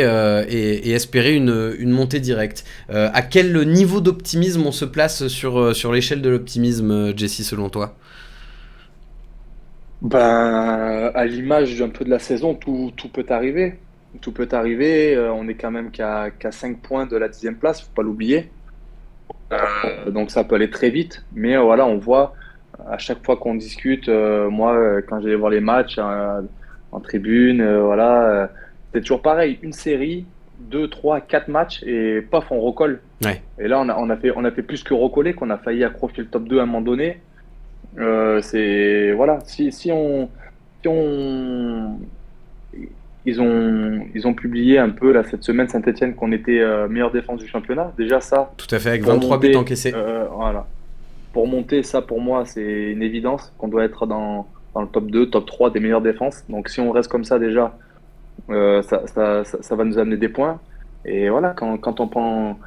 espérer une montée directe? À quel niveau d'optimisme on se place sur l'échelle de l'optimisme, Jesse, selon toi? Ben, à l'image un peu de la saison, tout peut arriver. Tout peut arriver. On est quand même qu'à 5 points de la 10e place, faut pas l'oublier. Donc ça peut aller très vite. Mais voilà, on voit à chaque fois qu'on discute, moi, quand j'allais voir les matchs en tribune, voilà, c'est toujours pareil. Une série, 2, 3, 4 matchs et paf, on recolle. Ouais. Et là, on a fait plus que recoller, qu'on a failli accrocher le top 2 à un moment donné. C'est voilà, si on ils ont publié un peu là cette semaine Saint-Etienne qu'on était meilleure défense du championnat. Déjà ça, Tout à fait, avec pour 23 buts monter, encaissés. voilà. Pour monter, ça pour moi c'est une évidence qu'on doit être dans le top 2, top 3 des meilleures défenses. Donc si on reste comme ça déjà, ça va nous amener des points. Et voilà, quand on prend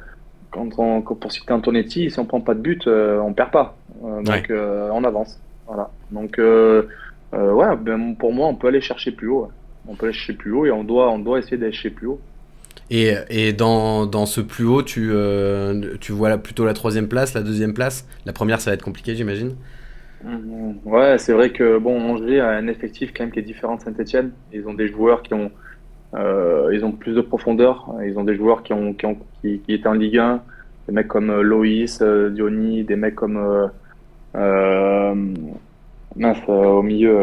pour citer Antonetti, si on prend pas de but, on perd pas. Donc on avance. Voilà. Donc ouais, ben, pour moi, on peut aller chercher plus haut. Ouais. On peut aller chercher plus haut et on doit essayer d'aller chercher plus haut. Et dans ce plus haut, tu vois plutôt la 3e place, la 2e place. La première, ça va être compliqué, j'imagine. Ouais, c'est vrai que bon, Angers a un effectif quand même qui est différent de Saint-Etienne. Ils ont des joueurs ils ont plus de profondeur. Ils ont des joueurs qui étaient en Ligue 1. Des mecs comme Loïs, Diony, des mecs comme au milieu,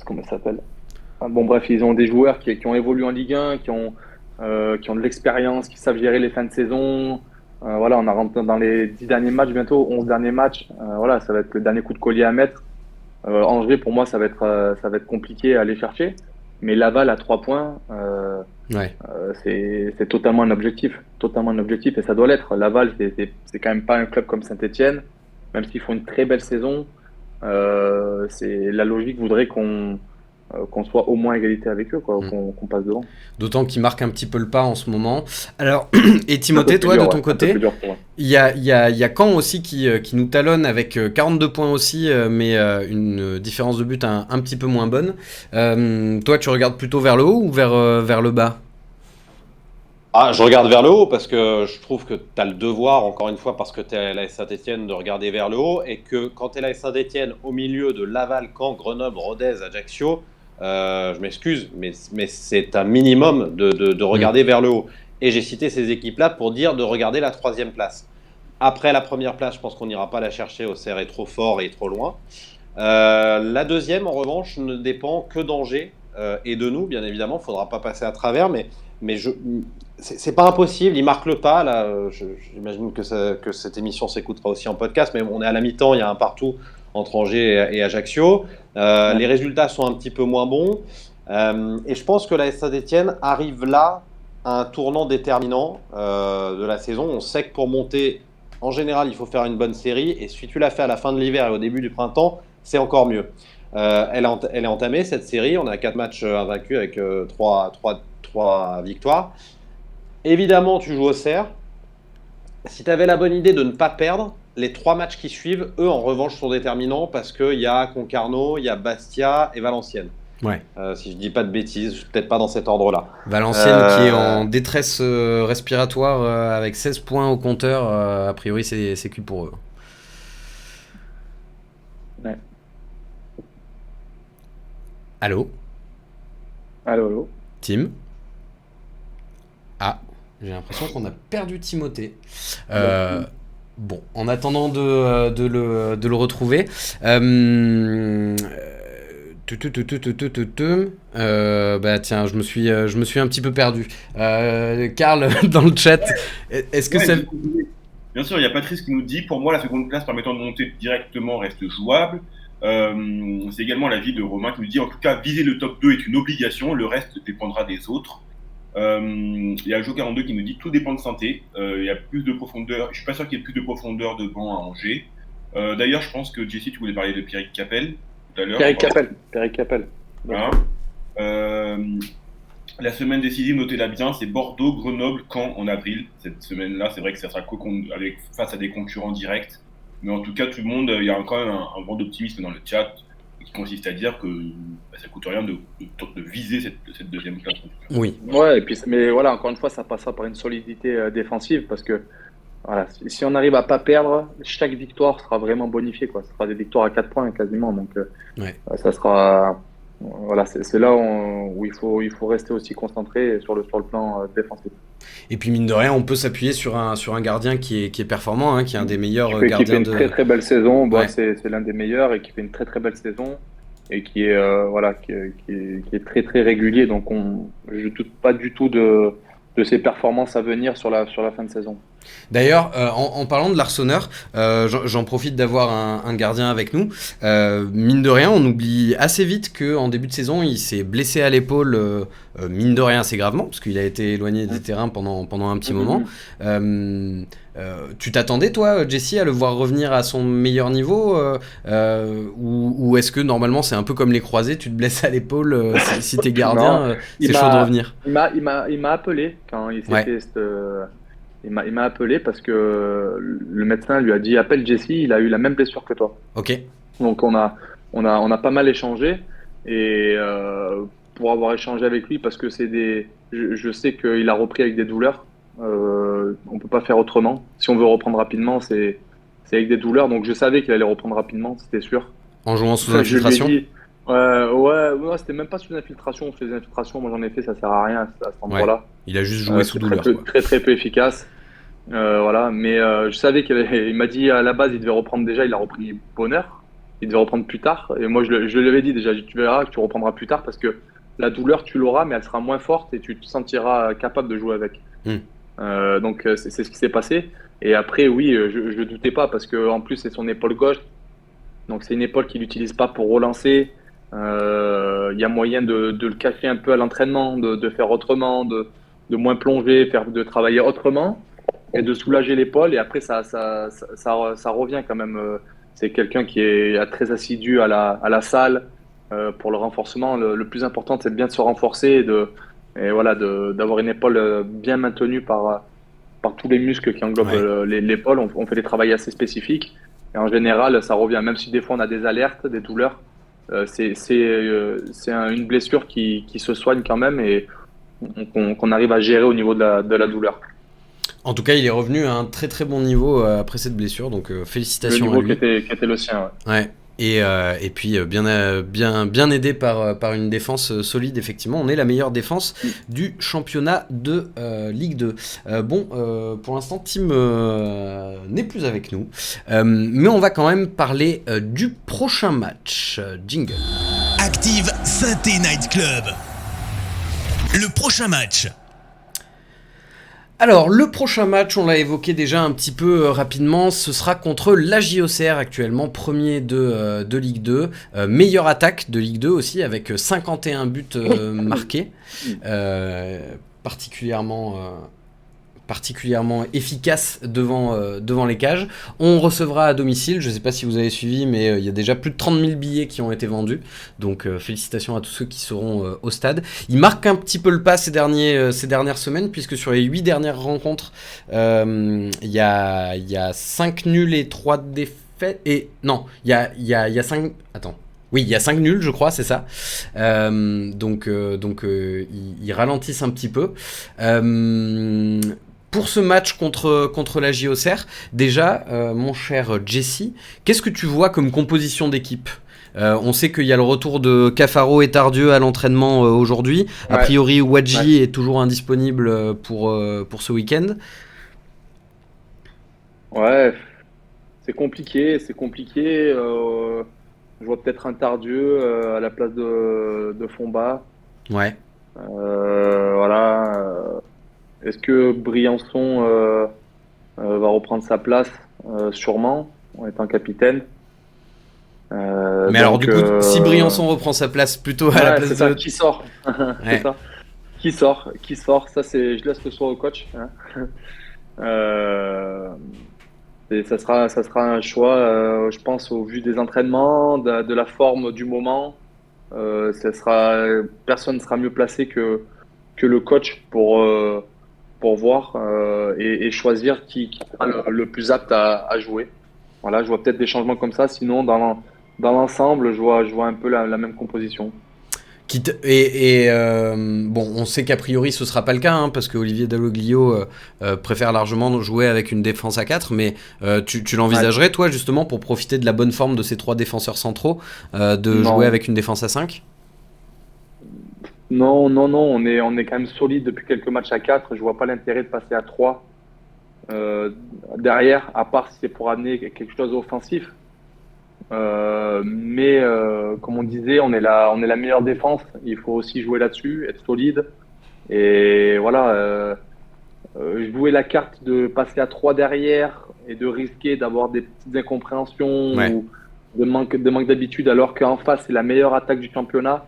comment ça s'appelle? Bon, bref, ils ont des joueurs qui ont évolué en Ligue 1, qui ont de l'expérience, qui savent gérer les fins de saison. Voilà, on a rentré dans les 10 derniers matchs, bientôt 11 derniers matchs. Voilà, ça va être le dernier coup de collier à mettre. Angers, pour moi, ça va être compliqué à aller chercher. Mais Laval à 3 points, c'est totalement un objectif. Totalement un objectif, et ça doit l'être. Laval, c'est quand même pas un club comme Saint-Etienne, même s'ils font une très belle saison. La logique voudrait qu'on soit au moins à égalité avec eux, quoi, qu'on passe devant. D'autant qu'ils marquent un petit peu le pas en ce moment. Alors, et Timothée, toi, de ton côté, il y a Caen aussi qui nous talonne avec 42 points aussi, mais une différence de but un petit peu moins bonne. Toi, tu regardes plutôt vers le haut ou vers le bas? Je regarde vers le haut parce que je trouve que tu as le devoir, encore une fois, parce que tu es à l'AS Saint-Etienne, de regarder vers le haut, et que quand tu es à l'AS Saint-Etienne, au milieu de Laval, Caen, Grenoble, Rodez, Ajaccio, je m'excuse, mais c'est un minimum de regarder vers le haut. Et j'ai cité ces équipes-là pour dire de regarder la 3e place. Après la première place, je pense qu'on n'ira pas la chercher, Auxerre est trop fort et trop loin. La 2e, en revanche, ne dépend que d'Angers et de nous, bien évidemment, il ne faudra pas passer à travers, mais c'est pas impossible, il marque le pas. Là, j'imagine que cette émission s'écoutera aussi en podcast, mais on est à la mi-temps, il y a un partout entre Angers et Ajaccio. Les résultats sont un petit peu moins bons. Et je pense que la Saint-Etienne arrive là à un tournant déterminant de la saison. On sait que pour monter, en général, il faut faire une bonne série. Et si tu l'as fait à la fin de l'hiver et au début du printemps, c'est encore mieux. Elle est entamée, cette série. On a 4 matchs invaincus avec 3 victoires. Évidemment, tu joues au cerf. Si tu avais la bonne idée de ne pas perdre, les 3 matchs qui suivent, eux, en revanche, sont déterminants parce qu'il y a Concarneau, il y a Bastia et Valenciennes. Ouais. Si je dis pas de bêtises, peut-être pas dans cet ordre-là. Valenciennes qui est en détresse respiratoire avec 16 points au compteur, a priori c'est cuit pour eux. Ouais. Allô, Allô. Tim? Ah, j'ai l'impression qu'on a perdu Timothée. Bon, en attendant de le retrouver, bah tiens, je me suis un petit peu perdu. Karl, dans le chat, est-ce que Ouais, ça... Bien sûr, il y a Patrice qui nous dit, pour moi, la seconde place permettant de monter directement reste jouable. C'est également l'avis de Romain qui nous dit, en tout cas, viser le top 2 est une obligation, le reste dépendra des autres. Il y a Jo42 qui nous dit, tout dépend de Saint-Étienne. Il y a plus de profondeur, je suis pas sûr qu'il y ait plus de profondeur devant à Angers. D'ailleurs, je pense que Jesse, tu voulais parler de Pierrick Capel tout à l'heure. Pierrick Capel. Voilà. La semaine décisive, notez-la bien, c'est Bordeaux, Grenoble, Caen en avril. Cette semaine-là, c'est vrai que ça sera face à des concurrents directs. Mais en tout cas, tout le monde, il y a quand même un vent d'optimisme dans le chat qui consiste à dire que ça ne coûte rien de viser cette deuxième place. Oui. Ouais, et puis, mais voilà, encore une fois, ça passera par une solidité défensive parce que voilà, si on arrive à pas perdre, chaque victoire sera vraiment bonifiée, quoi. Ce sera des victoires à 4 points quasiment, donc ça sera. Voilà, c'est là où il faut rester aussi concentré sur le plan défensif. Et puis mine de rien, on peut s'appuyer sur un gardien qui est performant, hein, qui est un des meilleurs qui gardiens fait une très très belle saison. Bon, Ouais. c'est l'un des meilleurs et qui fait une très très belle saison et qui est qui est très très régulier. Donc je doute pas du tout de ses performances à venir sur la fin de saison. D'ailleurs, en parlant de l'Arseneur, j'en profite d'avoir un gardien avec nous. Mine de rien, on oublie assez vite qu'en début de saison, il s'est blessé à l'épaule, mine de rien assez gravement, parce qu'il a été éloigné des terrains pendant un petit moment. Tu t'attendais, toi, Jesse, à le voir revenir à son meilleur niveau ou est-ce que normalement c'est un peu comme les croisés, tu te blesses à l'épaule si t'es gardien, c'est chaud de revenir? Il m'a appelé quand il s'est fait il m'a appelé parce que le médecin lui a dit appelle Jesse, il a eu la même blessure que toi. Ok. Donc on a pas mal échangé et pour avoir échangé avec lui parce que je sais qu'il a repris avec des douleurs. On peut pas faire autrement. Si on veut reprendre rapidement, c'est avec des douleurs. Donc je savais qu'il allait reprendre rapidement, c'était sûr. En jouant sous infiltration. Ouais, c'était même pas sous infiltration. Sous les infiltrations, moi j'en ai fait, ça sert à rien à cet endroit-là. Il a juste joué sous douleur. Très peu efficace. Voilà, mais je savais il m'a dit à la base il devait reprendre déjà, il a repris bonheur. Il devait reprendre plus tard. Et moi je lui avais dit déjà, tu verras que tu reprendras plus tard parce que la douleur tu l'auras, mais elle sera moins forte et tu te sentiras capable de jouer avec. Donc c'est ce qui s'est passé. Et après oui, je doutais pas parce que en plus c'est son épaule gauche, donc c'est une épaule qu'il n'utilise pas pour relancer. Il y a moyen de le cacher un peu à l'entraînement, de faire autrement, de moins plonger, de travailler autrement et de soulager l'épaule. Et après ça revient quand même. C'est quelqu'un qui est très assidu à la salle pour le renforcement. Le plus important c'est bien de se renforcer et voilà, d'avoir une épaule bien maintenue par tous les muscles qui englobent l'épaule. On fait des travails assez spécifiques et en général ça revient, même si des fois on a des alertes, des douleurs. C'est une blessure qui se soigne quand même et qu'on arrive à gérer au niveau de la douleur. En tout cas, il est revenu à un très très bon niveau après cette blessure, donc félicitations à lui. Le niveau qui était le sien. Ouais. Et puis bien aidé par une défense solide, effectivement. On est la meilleure défense du championnat de Ligue 2. Pour l'instant, Tim n'est plus avec nous. Mais on va quand même parler du prochain match. Jingle. Active Saint-Étienne Night Club. Le prochain match. Alors, le prochain match, on l'a évoqué déjà un petit peu rapidement, ce sera contre l'AJOCR, actuellement premier de Ligue 2, meilleure attaque de Ligue 2 aussi, avec 51 buts marqués, particulièrement particulièrement efficace devant les cages. On recevra à domicile, je ne sais pas si vous avez suivi, mais il y a déjà plus de 30 000 billets qui ont été vendus. Donc félicitations à tous ceux qui seront au stade. Il marque un petit peu le pas ces dernières semaines, puisque sur les 8 dernières rencontres, il y a 5 nuls et 3 défaites. Et non, il y a 5... Attends. Oui, il y a 5 nuls, je crois, c'est ça. Donc, ils ralentissent un petit peu. Pour ce match contre la JOCR, déjà, mon cher Jesse, qu'est-ce que tu vois comme composition d'équipe ? On sait qu'il y a le retour de Cafaro et Tardieu à l'entraînement aujourd'hui. A priori, Wadji est toujours indisponible pour ce week-end. Ouais, c'est compliqué. Je vois peut-être un Tardieu à la place de Fomba. Ouais. Voilà. Est-ce que Briançon va reprendre sa place? Sûrement, en étant capitaine. Mais alors, du coup, si Briançon reprend sa place plutôt à la place c'est ça, de... qui sort? C'est ça. Qui sort? Ça, je laisse le choix au coach. Hein. Et ça sera un choix, je pense, au vu des entraînements, de la forme du moment. Personne ne sera mieux placé que le coach pour voir et choisir qui sera le plus apte à jouer. Voilà, je vois peut-être des changements comme ça. Sinon, dans l'ensemble, je vois un peu la même composition. Bon, on sait qu'a priori ce sera pas le cas, hein, parce que Olivier Dalloglio préfère largement jouer avec une défense à 4, mais tu l'envisagerais, toi, justement, pour profiter de la bonne forme de ces 3 défenseurs centraux, jouer avec une défense à 5 ? Non, on est quand même solide depuis quelques matchs à 4. Je vois pas l'intérêt de passer à 3 derrière, à part si c'est pour amener quelque chose d'offensif. Mais comme on disait, on est la meilleure défense. Il faut aussi jouer là-dessus, être solide. Et voilà, jouer la carte de passer à 3 derrière et de risquer d'avoir des petites incompréhensions ou de manque d'habitude, alors qu'en face c'est la meilleure attaque du championnat.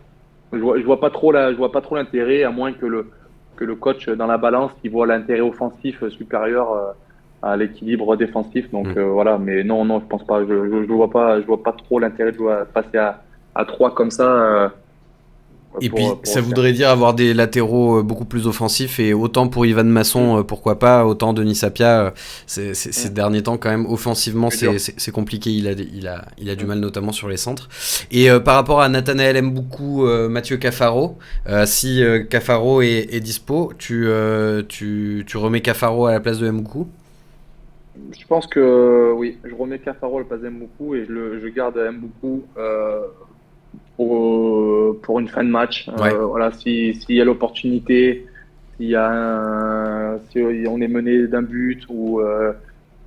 Je vois pas trop l'intérêt, à moins que le coach dans la balance il voit l'intérêt offensif supérieur à l'équilibre défensif. Donc voilà, mais non, je pense pas. Je vois pas trop l'intérêt de passer à 3 comme ça. Et puis ça voudrait dire avoir des latéraux beaucoup plus offensifs, et autant pour Ivan Masson, pourquoi pas, autant Denis Sapia, ces derniers temps quand même offensivement c'est compliqué, il a du mal notamment sur les centres. Et par rapport à Nathanaël Mboukou, Mathieu Cafaro, si Cafaro est dispo, tu remets Cafaro à la place de Mboukou? Je pense que oui, je remets Cafaro à la place de Mboukou et je garde Mboukou pour une fin de match. Voilà, s'il y a l'opportunité, si on est mené d'un but ou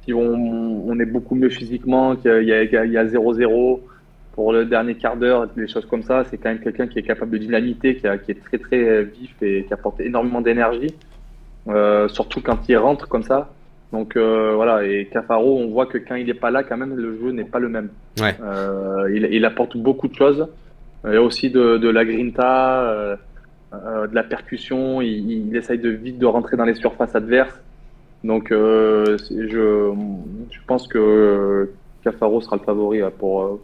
si on est beaucoup mieux physiquement, qu'il y a 0-0 pour le dernier quart d'heure, des choses comme ça, c'est quand même quelqu'un qui est capable de dynamiter, qui est très très vif et qui apporte énormément d'énergie, surtout quand il rentre comme ça. Donc voilà, et Cafaro, on voit que quand il n'est pas là, quand même, le jeu n'est pas le même. Il apporte beaucoup de choses. Il y a aussi de la grinta, de la percussion. Il essaye vite de rentrer dans les surfaces adverses. Donc je pense que Cafaro sera le favori pour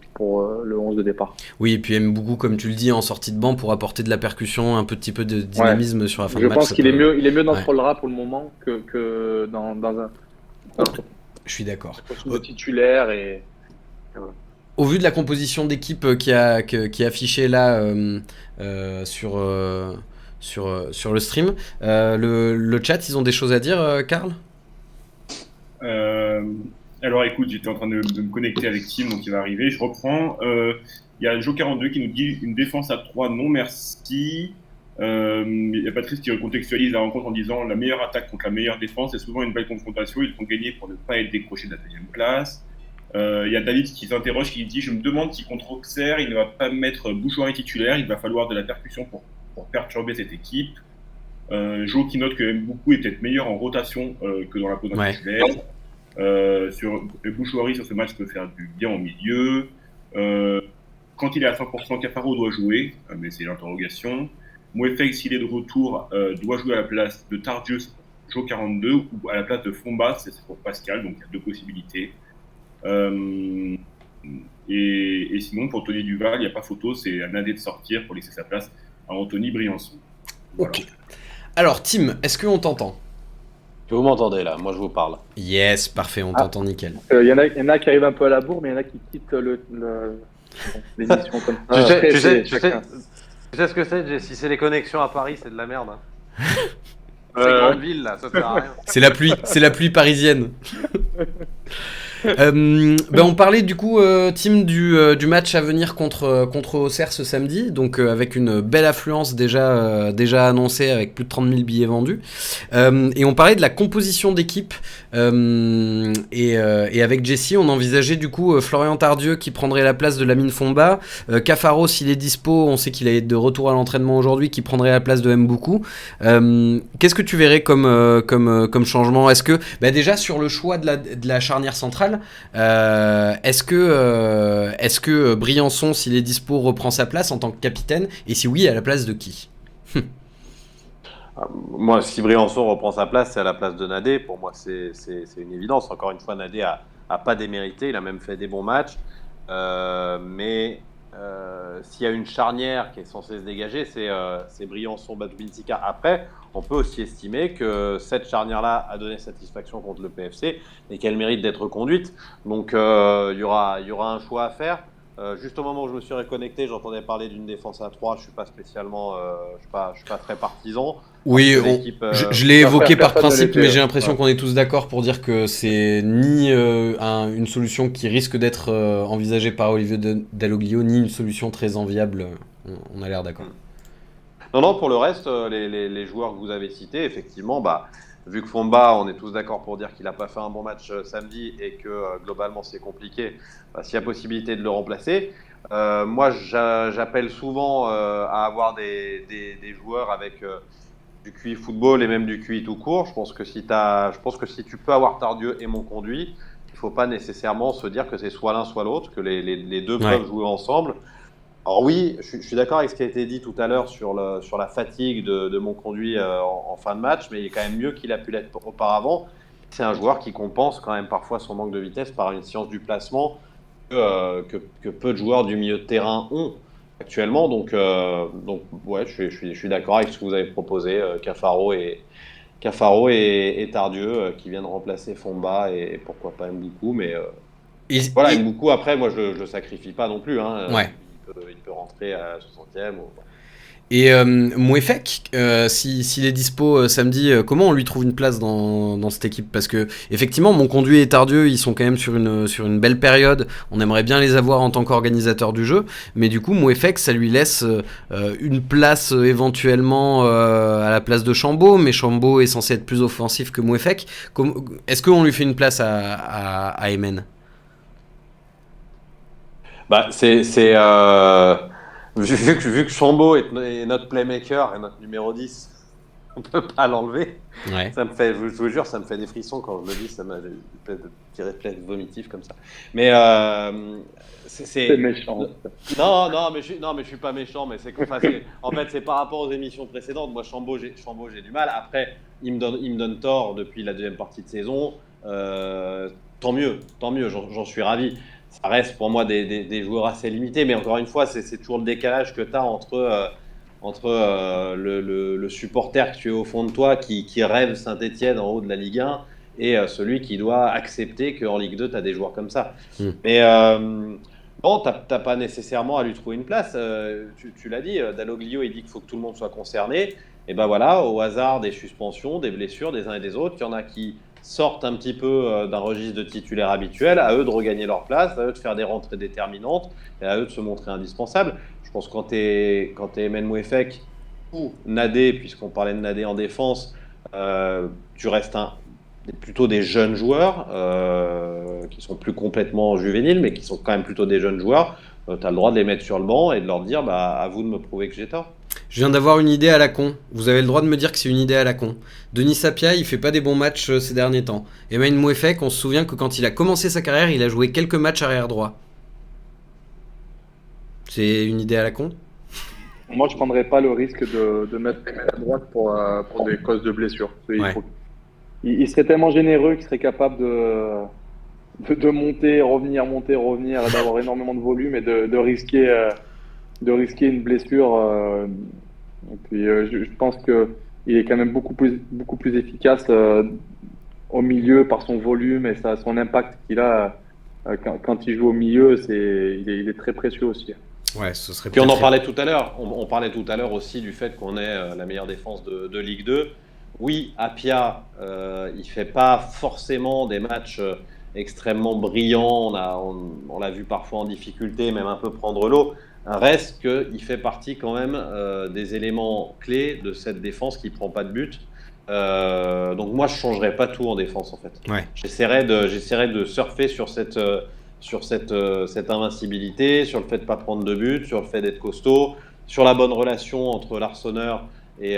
le 11 de départ. Oui, et puis Mboukou, comme tu le dis, en sortie de banc pour apporter de la percussion, un petit peu de dynamisme sur la fin de match. Je pense qu'il est mieux dans ce rôle-là pour le moment que dans un je suis d'accord. De titulaire et voilà. Au vu de la composition d'équipe qui est affichée là sur le stream, le chat, ils ont des choses à dire, Karl ? Alors écoute, j'étais en train de me connecter avec Tim, donc il va arriver. Je reprends. Il y a Joe42 qui nous dit une défense à 3, non merci. Il y a Patrice qui recontextualise la rencontre en disant la meilleure attaque contre la meilleure défense, c'est souvent une belle confrontation. Ils font gagner pour ne pas être décrochés de la 2e place. Il y a David qui s'interroge, qui dit je me demande si contre Auxerre il ne va pas mettre Bouchouari titulaire, il va falloir de la percussion pour perturber cette équipe. Jo qui note que Mboukou est peut-être meilleur en rotation que dans la pose titulaire. Sur Bouchouari sur ce match peut faire du bien au milieu. Quand il est à 100%, Cafaro doit jouer, mais c'est l'interrogation. Mouefek, s'il est de retour, doit jouer à la place de Tardieu. Jo 42 ou à la place de Fomba, c'est pour Pascal, donc il y a 2 possibilités. Et sinon, pour Tony Duval, il n'y a pas photo, c'est à Nadé de sortir pour laisser sa place à Anthony Briançon. Voilà. Ok. Alors, Tim, est-ce qu'on t'entend ? Vous m'entendez là, moi je vous parle. Yes, parfait, on t'entend nickel. Il y en a qui arrivent un peu à la bourre, mais il y en a qui quittent l'émission comme ça. Tu sais Chacun. ce que c'est, Jess, si c'est les connexions à Paris, c'est de la merde. Hein. C'est grande ville là, ça sert à rien. C'est la pluie parisienne. On parlait du coup, Tim, du match à venir contre Auxerre ce samedi, donc avec une belle affluence déjà annoncée avec plus de 30 000 billets vendus. Et on parlait de la composition d'équipe et avec Jessie, on envisageait du coup Florian Tardieu qui prendrait la place de Lamine Fomba, Cafaro s'il est dispo, on sait qu'il est de retour à l'entraînement aujourd'hui, qui prendrait la place de Mboukou. Qu'est-ce que tu verrais comme changement ? Est-ce que déjà sur le choix de la charnière centrale, est-ce que Briançon, s'il est dispo, reprend sa place en tant que capitaine, et si oui, à la place de qui ? Moi, si Briançon reprend sa place, c'est à la place de Nadé. Pour moi, c'est une évidence. Encore une fois, Nadé a pas démérité, il a même fait des bons matchs. Mais s'il y a une charnière qui est censée se dégager, c'est Briançon-Badoubinsika. Après, on peut aussi estimer que cette charnière-là a donné satisfaction contre le PFC et qu'elle mérite d'être conduite. Donc, il y aura un choix à faire. Juste au moment où je me suis reconnecté, j'entendais parler d'une défense à 3. Je suis pas spécialement, je suis pas très partisan. Oui, je l'ai évoqué par principe, mais j'ai l'impression ouais. qu'on est tous d'accord pour dire que c'est ni une solution qui risque d'être envisagée par Olivier Dalloglio, ni une solution très enviable. On a l'air d'accord. Non, pour le reste, les joueurs que vous avez cités, effectivement, vu que Fomba, on est tous d'accord pour dire qu'il n'a pas fait un bon match samedi et que globalement c'est compliqué, s'il y a possibilité de le remplacer. Moi, j'appelle souvent à avoir des joueurs avec du QI football et même du QI tout court. Je pense que si tu peux avoir Tardieu et Monconduit, il ne faut pas nécessairement se dire que c'est soit l'un soit l'autre, que les deux peuvent jouer ensemble. Alors oui, je suis d'accord avec ce qui a été dit tout à l'heure sur la fatigue de Monconduit en fin de match, mais il est quand même mieux qu'il a pu l'être auparavant. C'est un joueur qui compense quand même parfois son manque de vitesse par une science du placement que peu de joueurs du milieu de terrain ont actuellement. Donc ouais, je suis d'accord avec ce que vous avez proposé, Cafaro et Tardieu qui viennent remplacer Fomba et pourquoi pas Mboukou, mais voilà, Mboukou après moi je le sacrifie pas non plus, hein. Ouais. Il peut rentrer à 60e. Et Mouefek, s'il est dispo samedi, comment on lui trouve une place dans cette équipe ? Parce que effectivement, Monconduit et Tardieu, ils sont quand même sur une belle période. On aimerait bien les avoir en tant qu'organisateur du jeu, mais du coup, Mouefek, ça lui laisse une place éventuellement à la place de Chambaud, mais Chambaud est censé être plus offensif que Mouefek. Est-ce qu'on lui fait une place à Emen ? Vu que Chambaud est notre playmaker et notre numéro 10, on peut pas l'enlever. Ouais. Je vous jure, ça me fait des frissons quand je le dis, ça m'a des petits réflexes vomitifs comme ça. Mais C'est méchant. Non, mais je suis pas méchant, mais en fait, c'est par rapport aux émissions précédentes. Moi, Chambaud, j'ai du mal. Après, il me donne tort depuis la deuxième partie de saison. Tant mieux, j'en suis ravi. Ça reste pour moi des joueurs assez limités, mais encore une fois, c'est toujours le décalage que tu as entre le supporter que tu es au fond de toi qui rêve Saint-Etienne en haut de la Ligue 1 et celui qui doit accepter qu'en Ligue 2, tu as des joueurs comme ça. Mais non, tu n'as pas nécessairement à lui trouver une place. Tu l'as dit, Dalloglio, il dit qu'il faut que tout le monde soit concerné. Et ben voilà, au hasard des suspensions, des blessures des uns et des autres, il y en a qui sortent un petit peu d'un registre de titulaires habituels, à eux de regagner leur place, à eux de faire des rentrées déterminantes et à eux de se montrer indispensables. Je pense que quand tu es Emen Mouefek ou Nadé, puisqu'on parlait de Nadé en défense, tu restes plutôt des jeunes joueurs qui sont plus complètement juvéniles, mais qui sont quand même plutôt des jeunes joueurs. Tu as le droit de les mettre sur le banc et de leur dire à vous de me prouver que j'ai tort. Je viens d'avoir une idée à la con. Vous avez le droit de me dire que c'est une idée à la con. Denis Sapia, il fait pas des bons matchs ces derniers temps. Emen Mouefek, on se souvient que quand il a commencé sa carrière, il a joué quelques matchs arrière droit. C'est une idée à la con ? Moi, je prendrais pas le risque de mettre à droite pour des causes de blessure. Ouais. il serait tellement généreux qu'il serait capable de monter, revenir, d'avoir énormément de volume et de risquer une blessure. Et puis, je pense qu'il est quand même beaucoup plus efficace au milieu par son volume et son impact qu'il a quand il joue au milieu. Il est très précieux aussi. Ouais, ce serait. Puis on en parlait tout à l'heure. On parlait tout à l'heure aussi du fait qu'on est la meilleure défense de Ligue 2. Oui, Apia, il fait pas forcément des matchs extrêmement brillants. On l'a vu parfois en difficulté, même un peu prendre l'eau. Reste qu'il fait partie quand même des éléments clés de cette défense qui prend pas de but. Donc moi, je changerais pas tout en défense en fait. Ouais. J'essaierais de surfer sur cette invincibilité, sur le fait de ne pas prendre de but, sur le fait d'être costaud, sur la bonne relation entre l'Arseneur et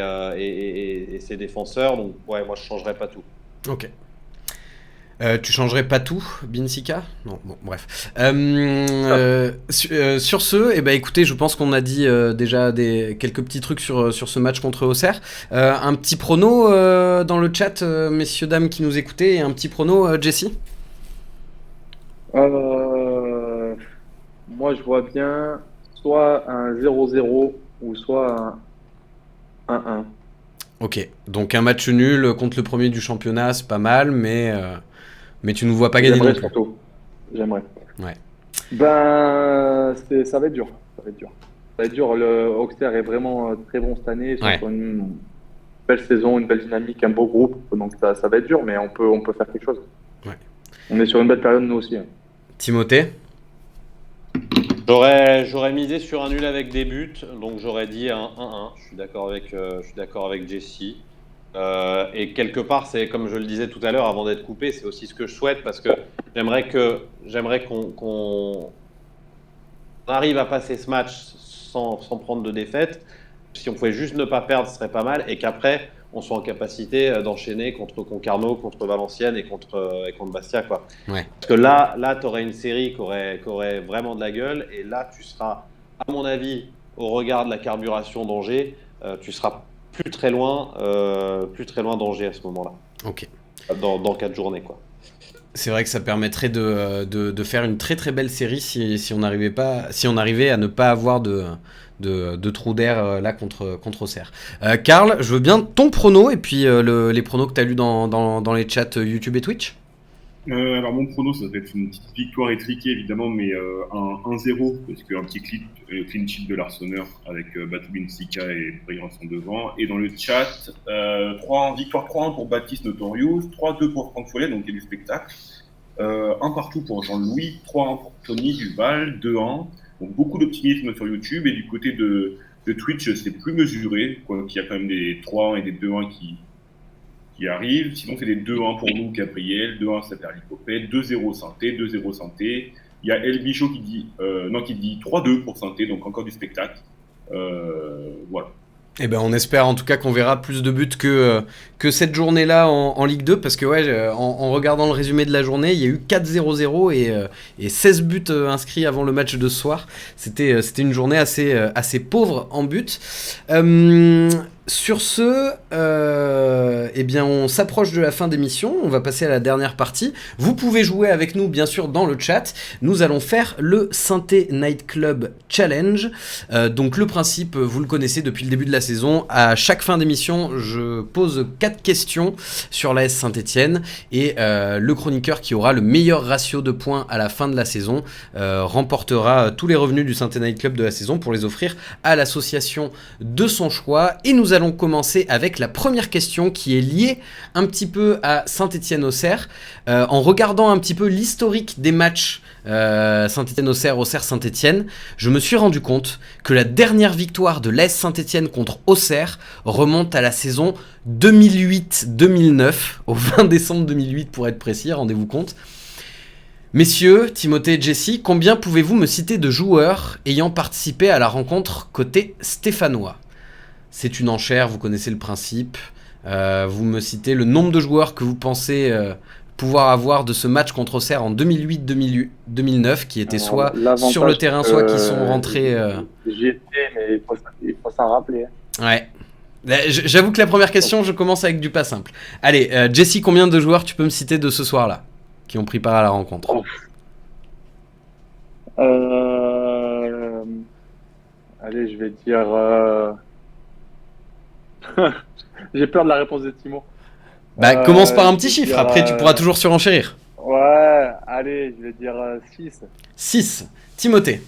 ses défenseurs. Donc, ouais, moi, je ne changerais pas tout. Ok. Tu changerais pas tout, Binsika ? Non, bon, bref. Sur ce, écoutez, je pense qu'on a dit déjà quelques petits trucs sur ce match contre Auxerre. Un petit prono dans le chat, messieurs, dames qui nous écoutez, et un petit prono, Jesse ? Moi, je vois bien soit un 0-0 ou soit un 1-1. Ok, donc un match nul contre le premier du championnat, c'est pas mal, mais tu nous vois pas gagner non plus. J'aimerais. Ouais. Ça va être dur. Ça va être dur. Le Auxerre est vraiment très bon cette année. Ils sont sur une belle saison, une belle dynamique, un beau groupe. Donc ça va être dur, mais on peut faire quelque chose. Ouais. On est sur une belle période, nous aussi. Timothée ? J'aurais misé sur un nul avec des buts, donc j'aurais dit un 1-1. Je suis d'accord avec Jesse. Et quelque part, c'est comme je le disais tout à l'heure avant d'être coupé, c'est aussi ce que je souhaite parce que j'aimerais qu'on arrive à passer ce match sans prendre de défaite. Si on pouvait juste ne pas perdre, ce serait pas mal, et qu'après on soit en capacité d'enchaîner contre Concarneau, contre Valenciennes et contre Bastia, quoi. Ouais. Parce que là tu aurais une série qui aurait vraiment de la gueule, et là tu seras, à mon avis, au regard de la carburation d'Angers, tu seras plus très loin d'Angers à ce moment-là. Ok. Dans 4 journées, quoi. C'est vrai que ça permettrait de faire une très très belle série si on arrivait à ne pas avoir de trou d'air là contre Auxerre. Karl, je veux bien ton prono et puis les pronos que tu as lus dans les chats YouTube et Twitch. Alors mon prono, ça va être une petite victoire étriquée évidemment, mais un 1-0, parce qu'un petit clean sheet de l'Arseneur avec Batu Binsika et Brian sont devant. Et dans le chat, victoire 3-1 pour Baptiste Notorious, 3-2 pour Franck Follet, donc il y a du spectacle. 1 partout pour Jean-Louis, 3-1 pour Tony Duval, 2-1. Donc beaucoup d'optimisme sur YouTube, et du côté de Twitch, c'est plus mesuré, quoi, qu'il y a quand même des 3-1 et des 2-1 qui arrivent. Sinon, c'est des 2-1 pour nous, Gabriel, 2-1 Saperlicopé, 2-0 Sainté, 2-0 Sainté. Il y a El Bichot qui dit 3-2 pour Sainté, donc encore du spectacle. Voilà. Eh ben, on espère en tout cas qu'on verra plus de buts que cette journée-là en Ligue 2, parce que en regardant le résumé de la journée, il y a eu 4-0-0 et 16 buts inscrits avant le match de ce soir. C'était une journée assez pauvre en buts. Sur ce, on s'approche de la fin d'émission, on va passer à la dernière partie. Vous pouvez jouer avec nous bien sûr dans le chat. Nous allons faire le Sainté Night Club Challenge. Donc le principe, vous le connaissez depuis le début de la saison. À chaque fin d'émission, je pose 4 questions sur l'AS Saint-Etienne, et le chroniqueur qui aura le meilleur ratio de points à la fin de la saison remportera tous les revenus du Sainté Night Club de la saison pour les offrir à l'association de son choix. Et nous allons commencer avec la première question qui est liée un petit peu à Saint-Etienne-Auxerre. En regardant un petit peu l'historique des matchs Saint-Etienne-Auxerre, Auxerre-Saint-Etienne, je me suis rendu compte que la dernière victoire de l'AS Saint-Etienne contre Auxerre remonte à la saison 2008-2009, au 20 décembre 2008 pour être précis, rendez-vous compte. Messieurs, Timothée et Jesse, combien pouvez-vous me citer de joueurs ayant participé à la rencontre côté stéphanois ? C'est une enchère, vous connaissez le principe. Vous me citez le nombre de joueurs que vous pensez pouvoir avoir de ce match contre Auxerre en 2008-2009, qui étaient soit sur le terrain, soit qui sont rentrés... J'y étais, mais il faut s'en rappeler. Ouais. J'avoue que la première question, je commence avec du pas simple. Allez, Jesse, combien de joueurs tu peux me citer de ce soir-là qui ont pris part à la rencontre? Allez, je vais dire. J'ai peur de la réponse de Timo. Commence par un petit je vais chiffre, dire, après tu pourras toujours surenchérir. Ouais, allez, je vais dire 6. 6. Timothée.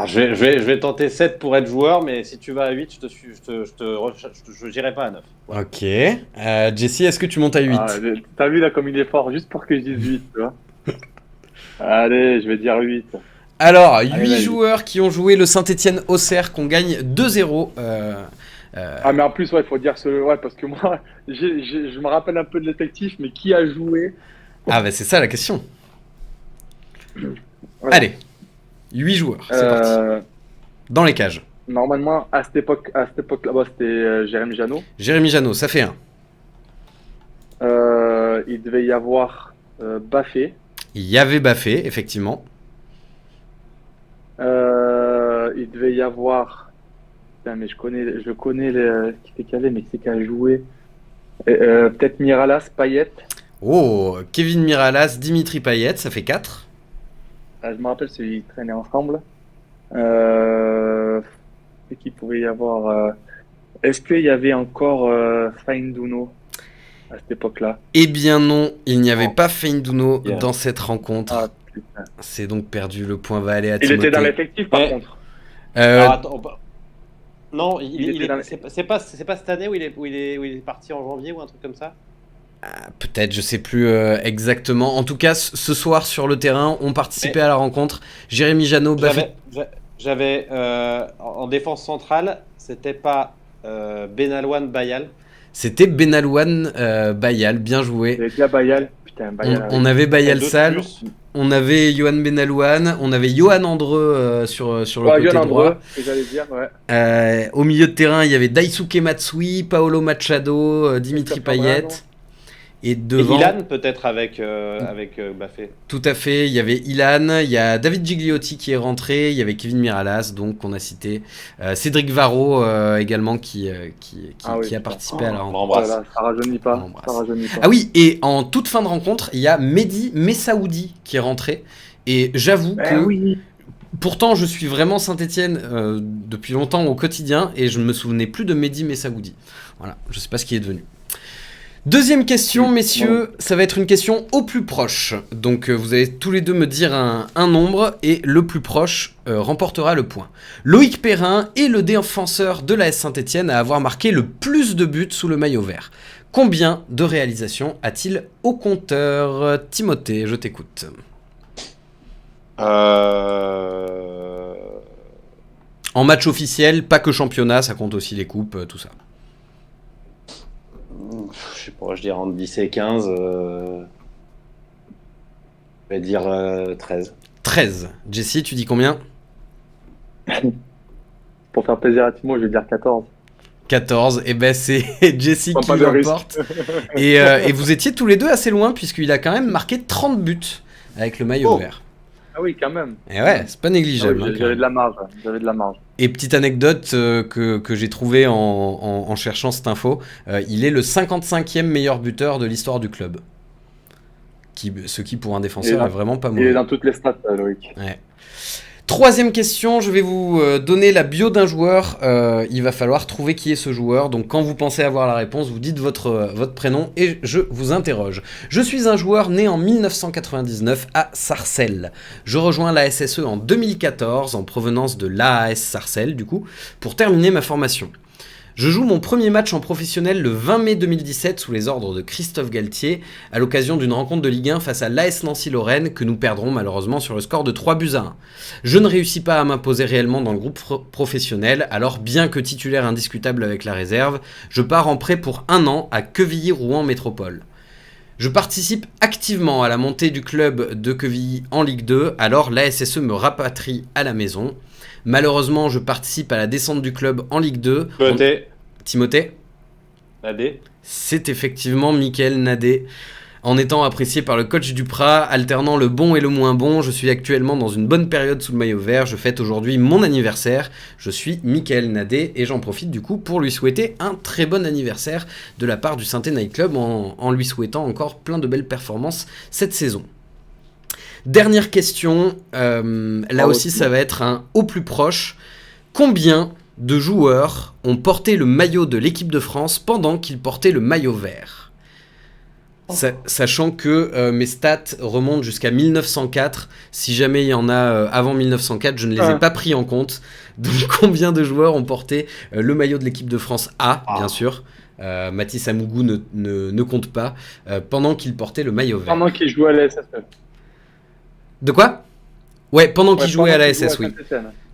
Je vais tenter 7 pour être joueur, mais si tu vas à 8, je n'irai pas à 9. Ouais. Ok. Jesse, est-ce que tu montes à 8? T'as vu là comme il est fort, juste pour que je dise 8, tu vois. Allez, je vais dire 8. Alors, 8 vas-y. joueurs qui ont joué le Saint-Étienne-Auxerre, qu'on gagne 2-0. Ah, mais en plus, ouais, il faut dire ouais, parce que moi, je me rappelle un peu de l'effectif, mais qui a joué? Ah, bah c'est ça la question. Ouais. Allez, 8 joueurs, c'est parti. Dans les cages. Normalement, à cette époque-là, c'était Jérémy Janot. Jérémy Janot, ça fait 1. Il devait y avoir Baffé. Il y avait Baffé, effectivement. Il devait y avoir. Putain, mais je connais qui c'est qui avait, mais qui c'est qui a joué. Peut-être Miralas, Payet. Oh, Kevin Miralas, Dimitri Payet, ça fait 4. Je me rappelle, ils traînaient ensemble. Et qui pouvait y avoir. Est-ce qu'il y avait encore Fainduno à cette époque-là? Eh bien non, il n'y avait pas Feindouno Yeah. dans cette rencontre. Ah, putain. C'est donc perdu, le point va aller à Il Timothée. était dans l'effectif, par Ouais. contre. Alors, attends, non, était dans les- c'est pas cette année où il est parti en janvier ou un truc comme ça? Peut-être, je sais plus exactement. En tout cas, ce soir sur le terrain, ont participé Mais- à la rencontre Jérémy Janot, Baffé. J'avais en défense centrale, c'était pas Benalouane Bayal. C'était Benalouane Bayal, bien joué. Il était à Bayal. Putain, Bayal. On avait Bayal D'autres Sall, plus. on avait Johan Benalouane, on avait Johan Andreu sur le côté Yohan droit. Andreu, que j'allais dire, ouais. Au milieu de terrain, il y avait Daisuke Matsui, Paolo Machado, Dimitri Christophe Payet. Lambrano. Et Et devant, Ilan peut-être avec Baffé. tout à fait, il y avait Ilan, il y a David Gigliotti qui est rentré, il y avait Kevin Miralas, donc qu'on a cité, Cédric Varro également qui Ah oui, a putain. participé à la On rencontre. l'embrasse. Voilà, ça rajeunit pas. On l'embrasse. Ça rajeunit pas. Ah oui, et en toute fin de rencontre, il y a Mehdi Messaoudi qui est rentré, et j'avoue que... Oui. Pourtant, je suis vraiment Saint-Etienne depuis longtemps au quotidien et je ne me souvenais plus de Mehdi Messaoudi. Voilà, je sais pas ce qui est devenu. Deuxième question, messieurs, ça va être une question au plus proche. Donc vous allez tous les deux me dire un nombre et le plus proche remportera le point. Loïc Perrin est le défenseur de l'AS Saint-Etienne à avoir marqué le plus de buts sous le maillot vert. Combien de réalisations a-t-il au compteur? Timothée, je t'écoute. En match officiel, pas que championnat, ça compte aussi les coupes, tout ça. Je sais pas, je dirais entre 10 et 15. Je vais dire 13. 13. Jessie, tu dis combien? Pour faire plaisir à Timo, je vais dire 14. 14. Et ben c'est Jessie Prends qui pas de risque. l'emporte. Et vous étiez tous les deux assez loin, puisqu'il a quand même marqué 30 buts avec le maillot vert. Ah oui, quand même. Et ouais, c'est pas négligeable. Ah oui, hein, quand j'avais même. de la marge. J'avais de la marge. Et petite anecdote que j'ai trouvée en cherchant cette info, il est le 55e meilleur buteur de l'histoire du club. Ce qui pour un défenseur est vraiment pas Il mauvais. est dans toutes les stats, Loïc. Ouais. Troisième question, je vais vous donner la bio d'un joueur. Il va falloir trouver qui est ce joueur. Donc quand vous pensez avoir la réponse, vous dites votre prénom et je vous interroge. Je suis un joueur né en 1999 à Sarcelles. Je rejoins la SSE en 2014 en provenance de l'AAS Sarcelles du coup pour terminer ma formation. Je joue mon premier match en professionnel le 20 mai 2017 sous les ordres de Christophe Galtier à l'occasion d'une rencontre de Ligue 1 face à l'AS Nancy-Lorraine que nous perdrons malheureusement sur le score de 3-1. Je ne réussis pas à m'imposer réellement dans le groupe professionnel, alors bien que titulaire indiscutable avec la réserve, je pars en prêt pour 1 an à Quevilly-Rouen Métropole. Je participe activement à la montée du club de Quevilly en Ligue 2, alors la SSE me rapatrie à la maison. Malheureusement, je participe à la descente du club en Ligue 2. Timothée ? Nadé. C'est effectivement Mickaël Nadé. En étant apprécié par le coach Duprat, alternant le bon et le moins bon, je suis actuellement dans une bonne période sous le maillot vert. Je fête aujourd'hui mon anniversaire. Je suis Mickaël Nadé et j'en profite du coup pour lui souhaiter un très bon anniversaire de la part du Saint-Étienne Night Club en lui souhaitant encore plein de belles performances cette saison. Dernière question, là aussi ça va être un au plus proche. Combien de joueurs ont porté le maillot de l'équipe de France pendant qu'ils portaient le maillot vert ? Sachant que mes stats remontent jusqu'à 1904. Si jamais il y en a avant 1904, je ne les ai pas pris en compte. Donc combien de joueurs ont porté le maillot de l'équipe de France A, bien sûr. Mathis Amougou ne compte pas. Pendant qu'il portait le maillot vert. Pendant qu'il jouait à la SSE. De quoi ? Ouais, pendant qu'il jouait à la SS, oui.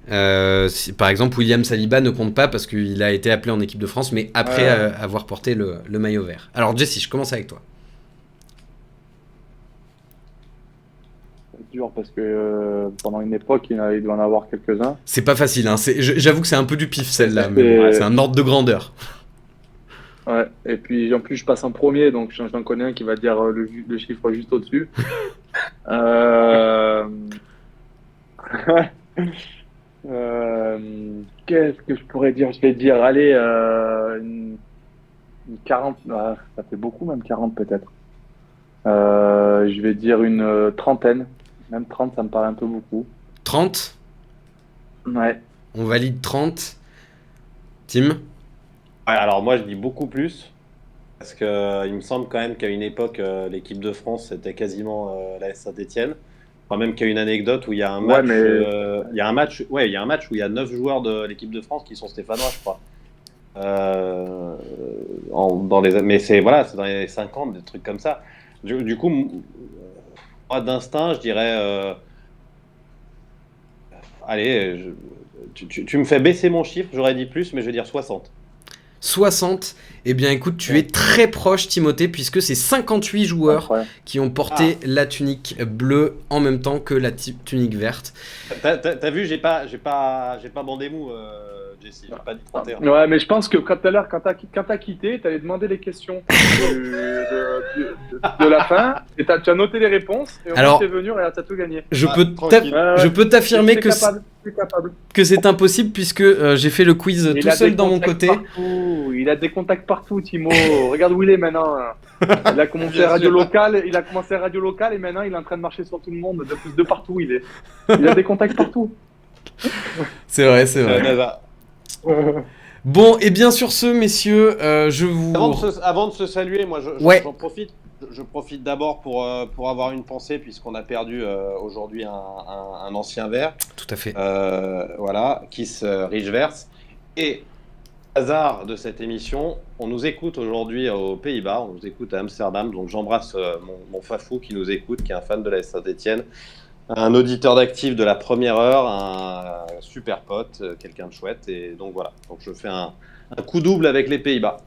Par exemple, William Saliba ne compte pas parce qu'il a été appelé en équipe de France, mais après avoir porté le maillot vert. Alors Jesse, je commence avec toi. C'est dur parce que pendant une époque, il doit en avoir quelques-uns. C'est pas facile, hein. J'avoue que c'est un peu du pif celle-là, mais bon, c'est un ordre de grandeur. Ouais, et puis en plus je passe en premier, donc j'en connais un qui va dire le chiffre juste au-dessus. Qu'est-ce que je pourrais dire? Je vais dire, allez, une 40, ça fait beaucoup même 40 peut-être. Je vais dire une trentaine, même 30 ça me paraît un peu beaucoup. 30 ? Ouais. On valide 30. Tim ? Ouais, alors moi je dis beaucoup plus, parce qu'il me semble quand même qu'à une époque, l'équipe de France c'était quasiment la Saint-Étienne. Enfin, même qu'il y a une anecdote où il y a un match, il y a un match où il y a 9 joueurs de l'équipe de France qui sont stéphanois, je crois. Mais c'est dans les 50, des trucs comme ça. Du coup, moi d'instinct, je dirais, allez, tu me fais baisser mon chiffre, j'aurais dit plus, mais je vais dire 60. 60, eh bien écoute, tu es très proche Timothée, puisque c'est 58 joueurs qui ont porté la tunique bleue en même temps que la tunique verte. T'as vu, j'ai pas bandé mou, Jesse, j'ai pas dit 31. Ouais, mais je pense que tout à l'heure, quand t'as quitté, t'avais demandé les questions de la fin, et tu as noté les réponses, et on t'es venu, et t'as tout gagné. Je peux t'affirmer que c'est impossible, puisque j'ai fait le quiz tout seul dans mon côté. Il a des contacts partout, Timo. Regarde où il est maintenant. Il a commencé radio locale, et maintenant il est en train de marcher sur tout le monde, de partout il a des contacts partout. C'est vrai. Bon, et bien sur ce, messieurs, je vous... Avant de se saluer, moi j'en profite. Je profite d'abord pour avoir une pensée, puisqu'on a perdu aujourd'hui un ancien vert. Tout à fait. Kiss Rijvers. Et hasard de cette émission, on nous écoute aujourd'hui aux Pays-Bas, on nous écoute à Amsterdam, donc j'embrasse mon Fafou qui nous écoute, qui est un fan de la Saint-Étienne, un auditeur d'Active de la première heure, un super pote, quelqu'un de chouette, et donc voilà, donc je fais un coup double avec les Pays-Bas.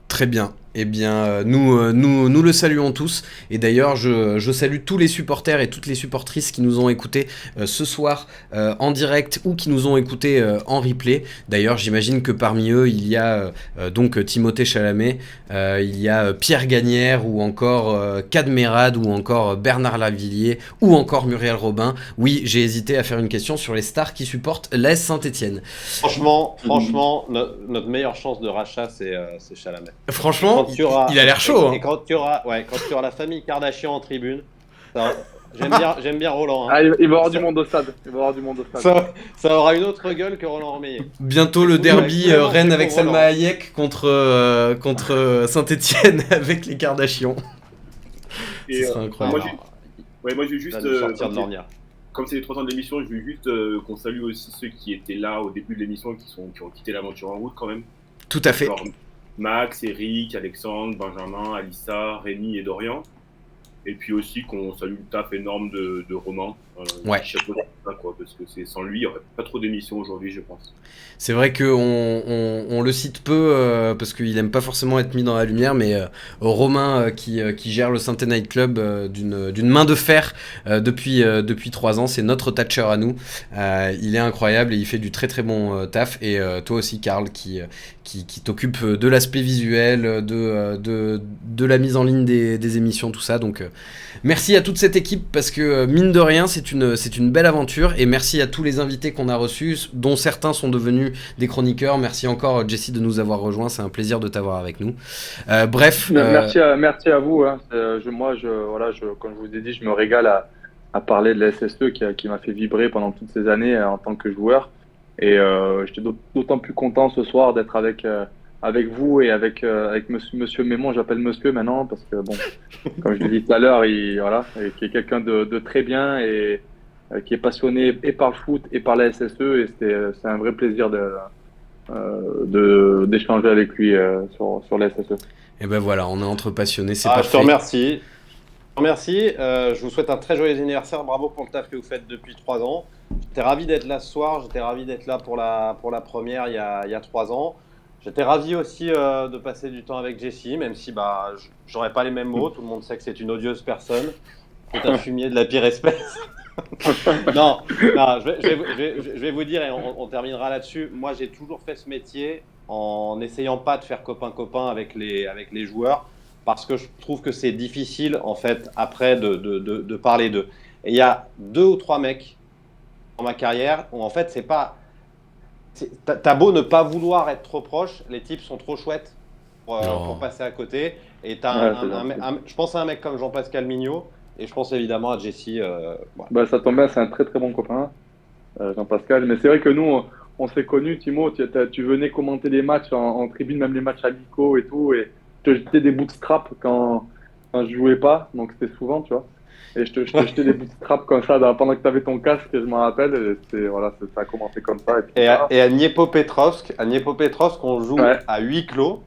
Très bien. Eh bien, nous le saluons tous. Et d'ailleurs, je salue tous les supporters et toutes les supportrices qui nous ont écoutés ce soir en direct ou qui nous ont écoutés en replay. D'ailleurs, j'imagine que parmi eux, il y a donc Timothée Chalamet, il y a Pierre Gagnère ou encore Cadmerade ou encore Bernard Lavillier ou encore Muriel Robin. Oui, j'ai hésité à faire une question sur les stars qui supportent l'AS Saint-Étienne. Franchement, notre meilleure chance de rachat, c'est Chalamet. Franchement, il a l'air chaud. Et quand tu auras la famille Kardashian en tribune, j'aime bien Roland. Hein. Il va avoir du monde au stade. Ça aura une autre gueule que Roland Ormeillet. Bientôt le derby Rennes avec Salma Hayek contre Saint-Étienne avec les Kardashians. Ce sera incroyable. Moi, je vais juste sortir de l'ornière. Comme c'est les 3 ans de l'émission, je veux juste qu'on salue aussi ceux qui étaient là au début de l'émission, qui ont quitté l'aventure en route quand même. Tout à fait. Alors, Max, Eric, Alexandre, Benjamin, Alissa, Rémi et Dorian. Et puis aussi qu'on salue le taf énorme de Romain. Ouais. Qui chapeaute ça, quoi, parce que sans lui, il n'y aurait pas trop d'émissions aujourd'hui, je pense. C'est vrai qu'on le cite peu parce qu'il aime pas forcément être mis dans la lumière, mais Romain qui gère le Saint-Étienne Night Club d'une main de fer depuis 3 ans, c'est notre Thatcher à nous. Il est incroyable et il fait du très très bon taf. Et toi aussi, Karl, qui t'occupe de l'aspect visuel, de la mise en ligne des émissions, tout ça. Donc merci à toute cette équipe parce que mine de rien, c'est une belle aventure. Et merci à tous les invités qu'on a reçus, dont certains sont devenus des chroniqueurs. Merci encore, Jesse, de nous avoir rejoints. C'est un plaisir de t'avoir avec nous. Bref. Merci à vous. Hein. Comme je vous ai dit, je me régale à parler de la SSE qui m'a fait vibrer pendant toutes ces années en tant que joueur. Et j'étais d'autant plus content ce soir d'être avec vous et avec monsieur Mémon. J'appelle monsieur maintenant parce que, bon, comme je l'ai dit tout à l'heure, qui est quelqu'un de très bien et qui est passionné et par le foot et par la SSE. Et c'est un vrai plaisir d'échanger avec lui sur la SSE. Et ben voilà, on est entre passionnés, c'est Je parfait. te remercie. Je vous souhaite un très joyeux anniversaire. Bravo pour le taf que vous faites depuis 3 ans. J'étais ravi d'être là ce soir. J'étais ravi d'être là pour la première il y a 3 ans. J'étais ravi aussi de passer du temps avec Jessie, même si j'aurais pas les mêmes mots. Tout le monde sait que c'est une odieuse personne. C'est un fumier de la pire espèce. non, je vais vous dire, et on terminera là-dessus. Moi, j'ai toujours fait ce métier en n'essayant pas de faire copain-copain avec les joueurs, parce que je trouve que c'est difficile, en fait, après, de parler d'eux. Et il y a 2 ou 3 mecs dans ma carrière où, en fait, c'est pas... T'as beau ne pas vouloir être trop proche, les types sont trop chouettes pour passer à côté. Et je pense à un mec comme Jean-Pascal Mignot, et je pense évidemment à Jesse. Voilà. Ça tombe bien, c'est un très très bon copain, Jean-Pascal. Mais c'est vrai que nous, on s'est connus, Timo. Tu venais commenter les matchs en tribune, même les matchs amicaux et tout. Et je te jetais des bootstraps quand je jouais pas, donc c'était souvent, tu vois. Et je te jetais des bootstraps comme ça pendant que tu avais ton casque, je m'en rappelle. Et ça a commencé comme ça. Et à Dniepopetrovsk, on joue à huis clos.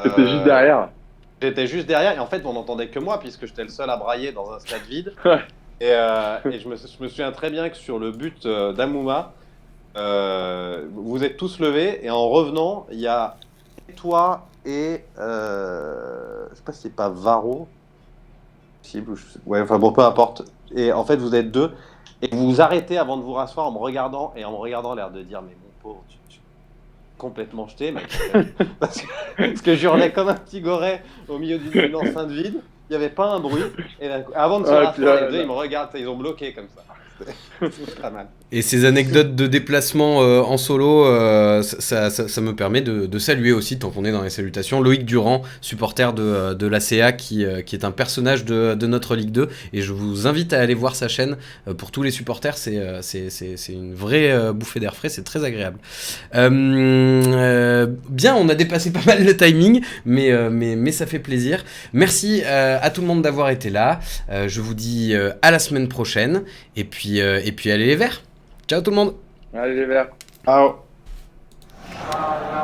C'était juste derrière. J'étais juste derrière et en fait on n'entendait que moi puisque j'étais le seul à brailler dans un stade vide. Et je me souviens très bien que sur le but d'Amouma, vous êtes tous levés et en revenant, il y a toi et je sais pas si c'est pas Varro, peu importe. Et en fait vous êtes 2 et vous vous arrêtez avant de vous rasseoir en me regardant l'air de dire mais mon pauvre, tu complètement jeté, mec. parce que je hurlais comme un petit goret au milieu d'une enceinte vide. Il n'y avait pas un bruit. Et avant de se rasseoir, les 2 ils me regardent, ils ont bloqué comme ça. C'était pas mal. Et ces anecdotes de déplacement en solo, ça me permet de saluer aussi, tant qu'on est dans les salutations, Loïc Durand, supporter de l'ACA, qui est un personnage de notre Ligue 2. Et je vous invite à aller voir sa chaîne. Pour tous les supporters, c'est une vraie bouffée d'air frais, c'est très agréable. Bien, on a dépassé pas mal le timing, mais ça fait plaisir. Merci à tout le monde d'avoir été là. Je vous dis à la semaine prochaine. Et puis allez les Verts. Ciao tout le monde. Allez les Verts. Ciao.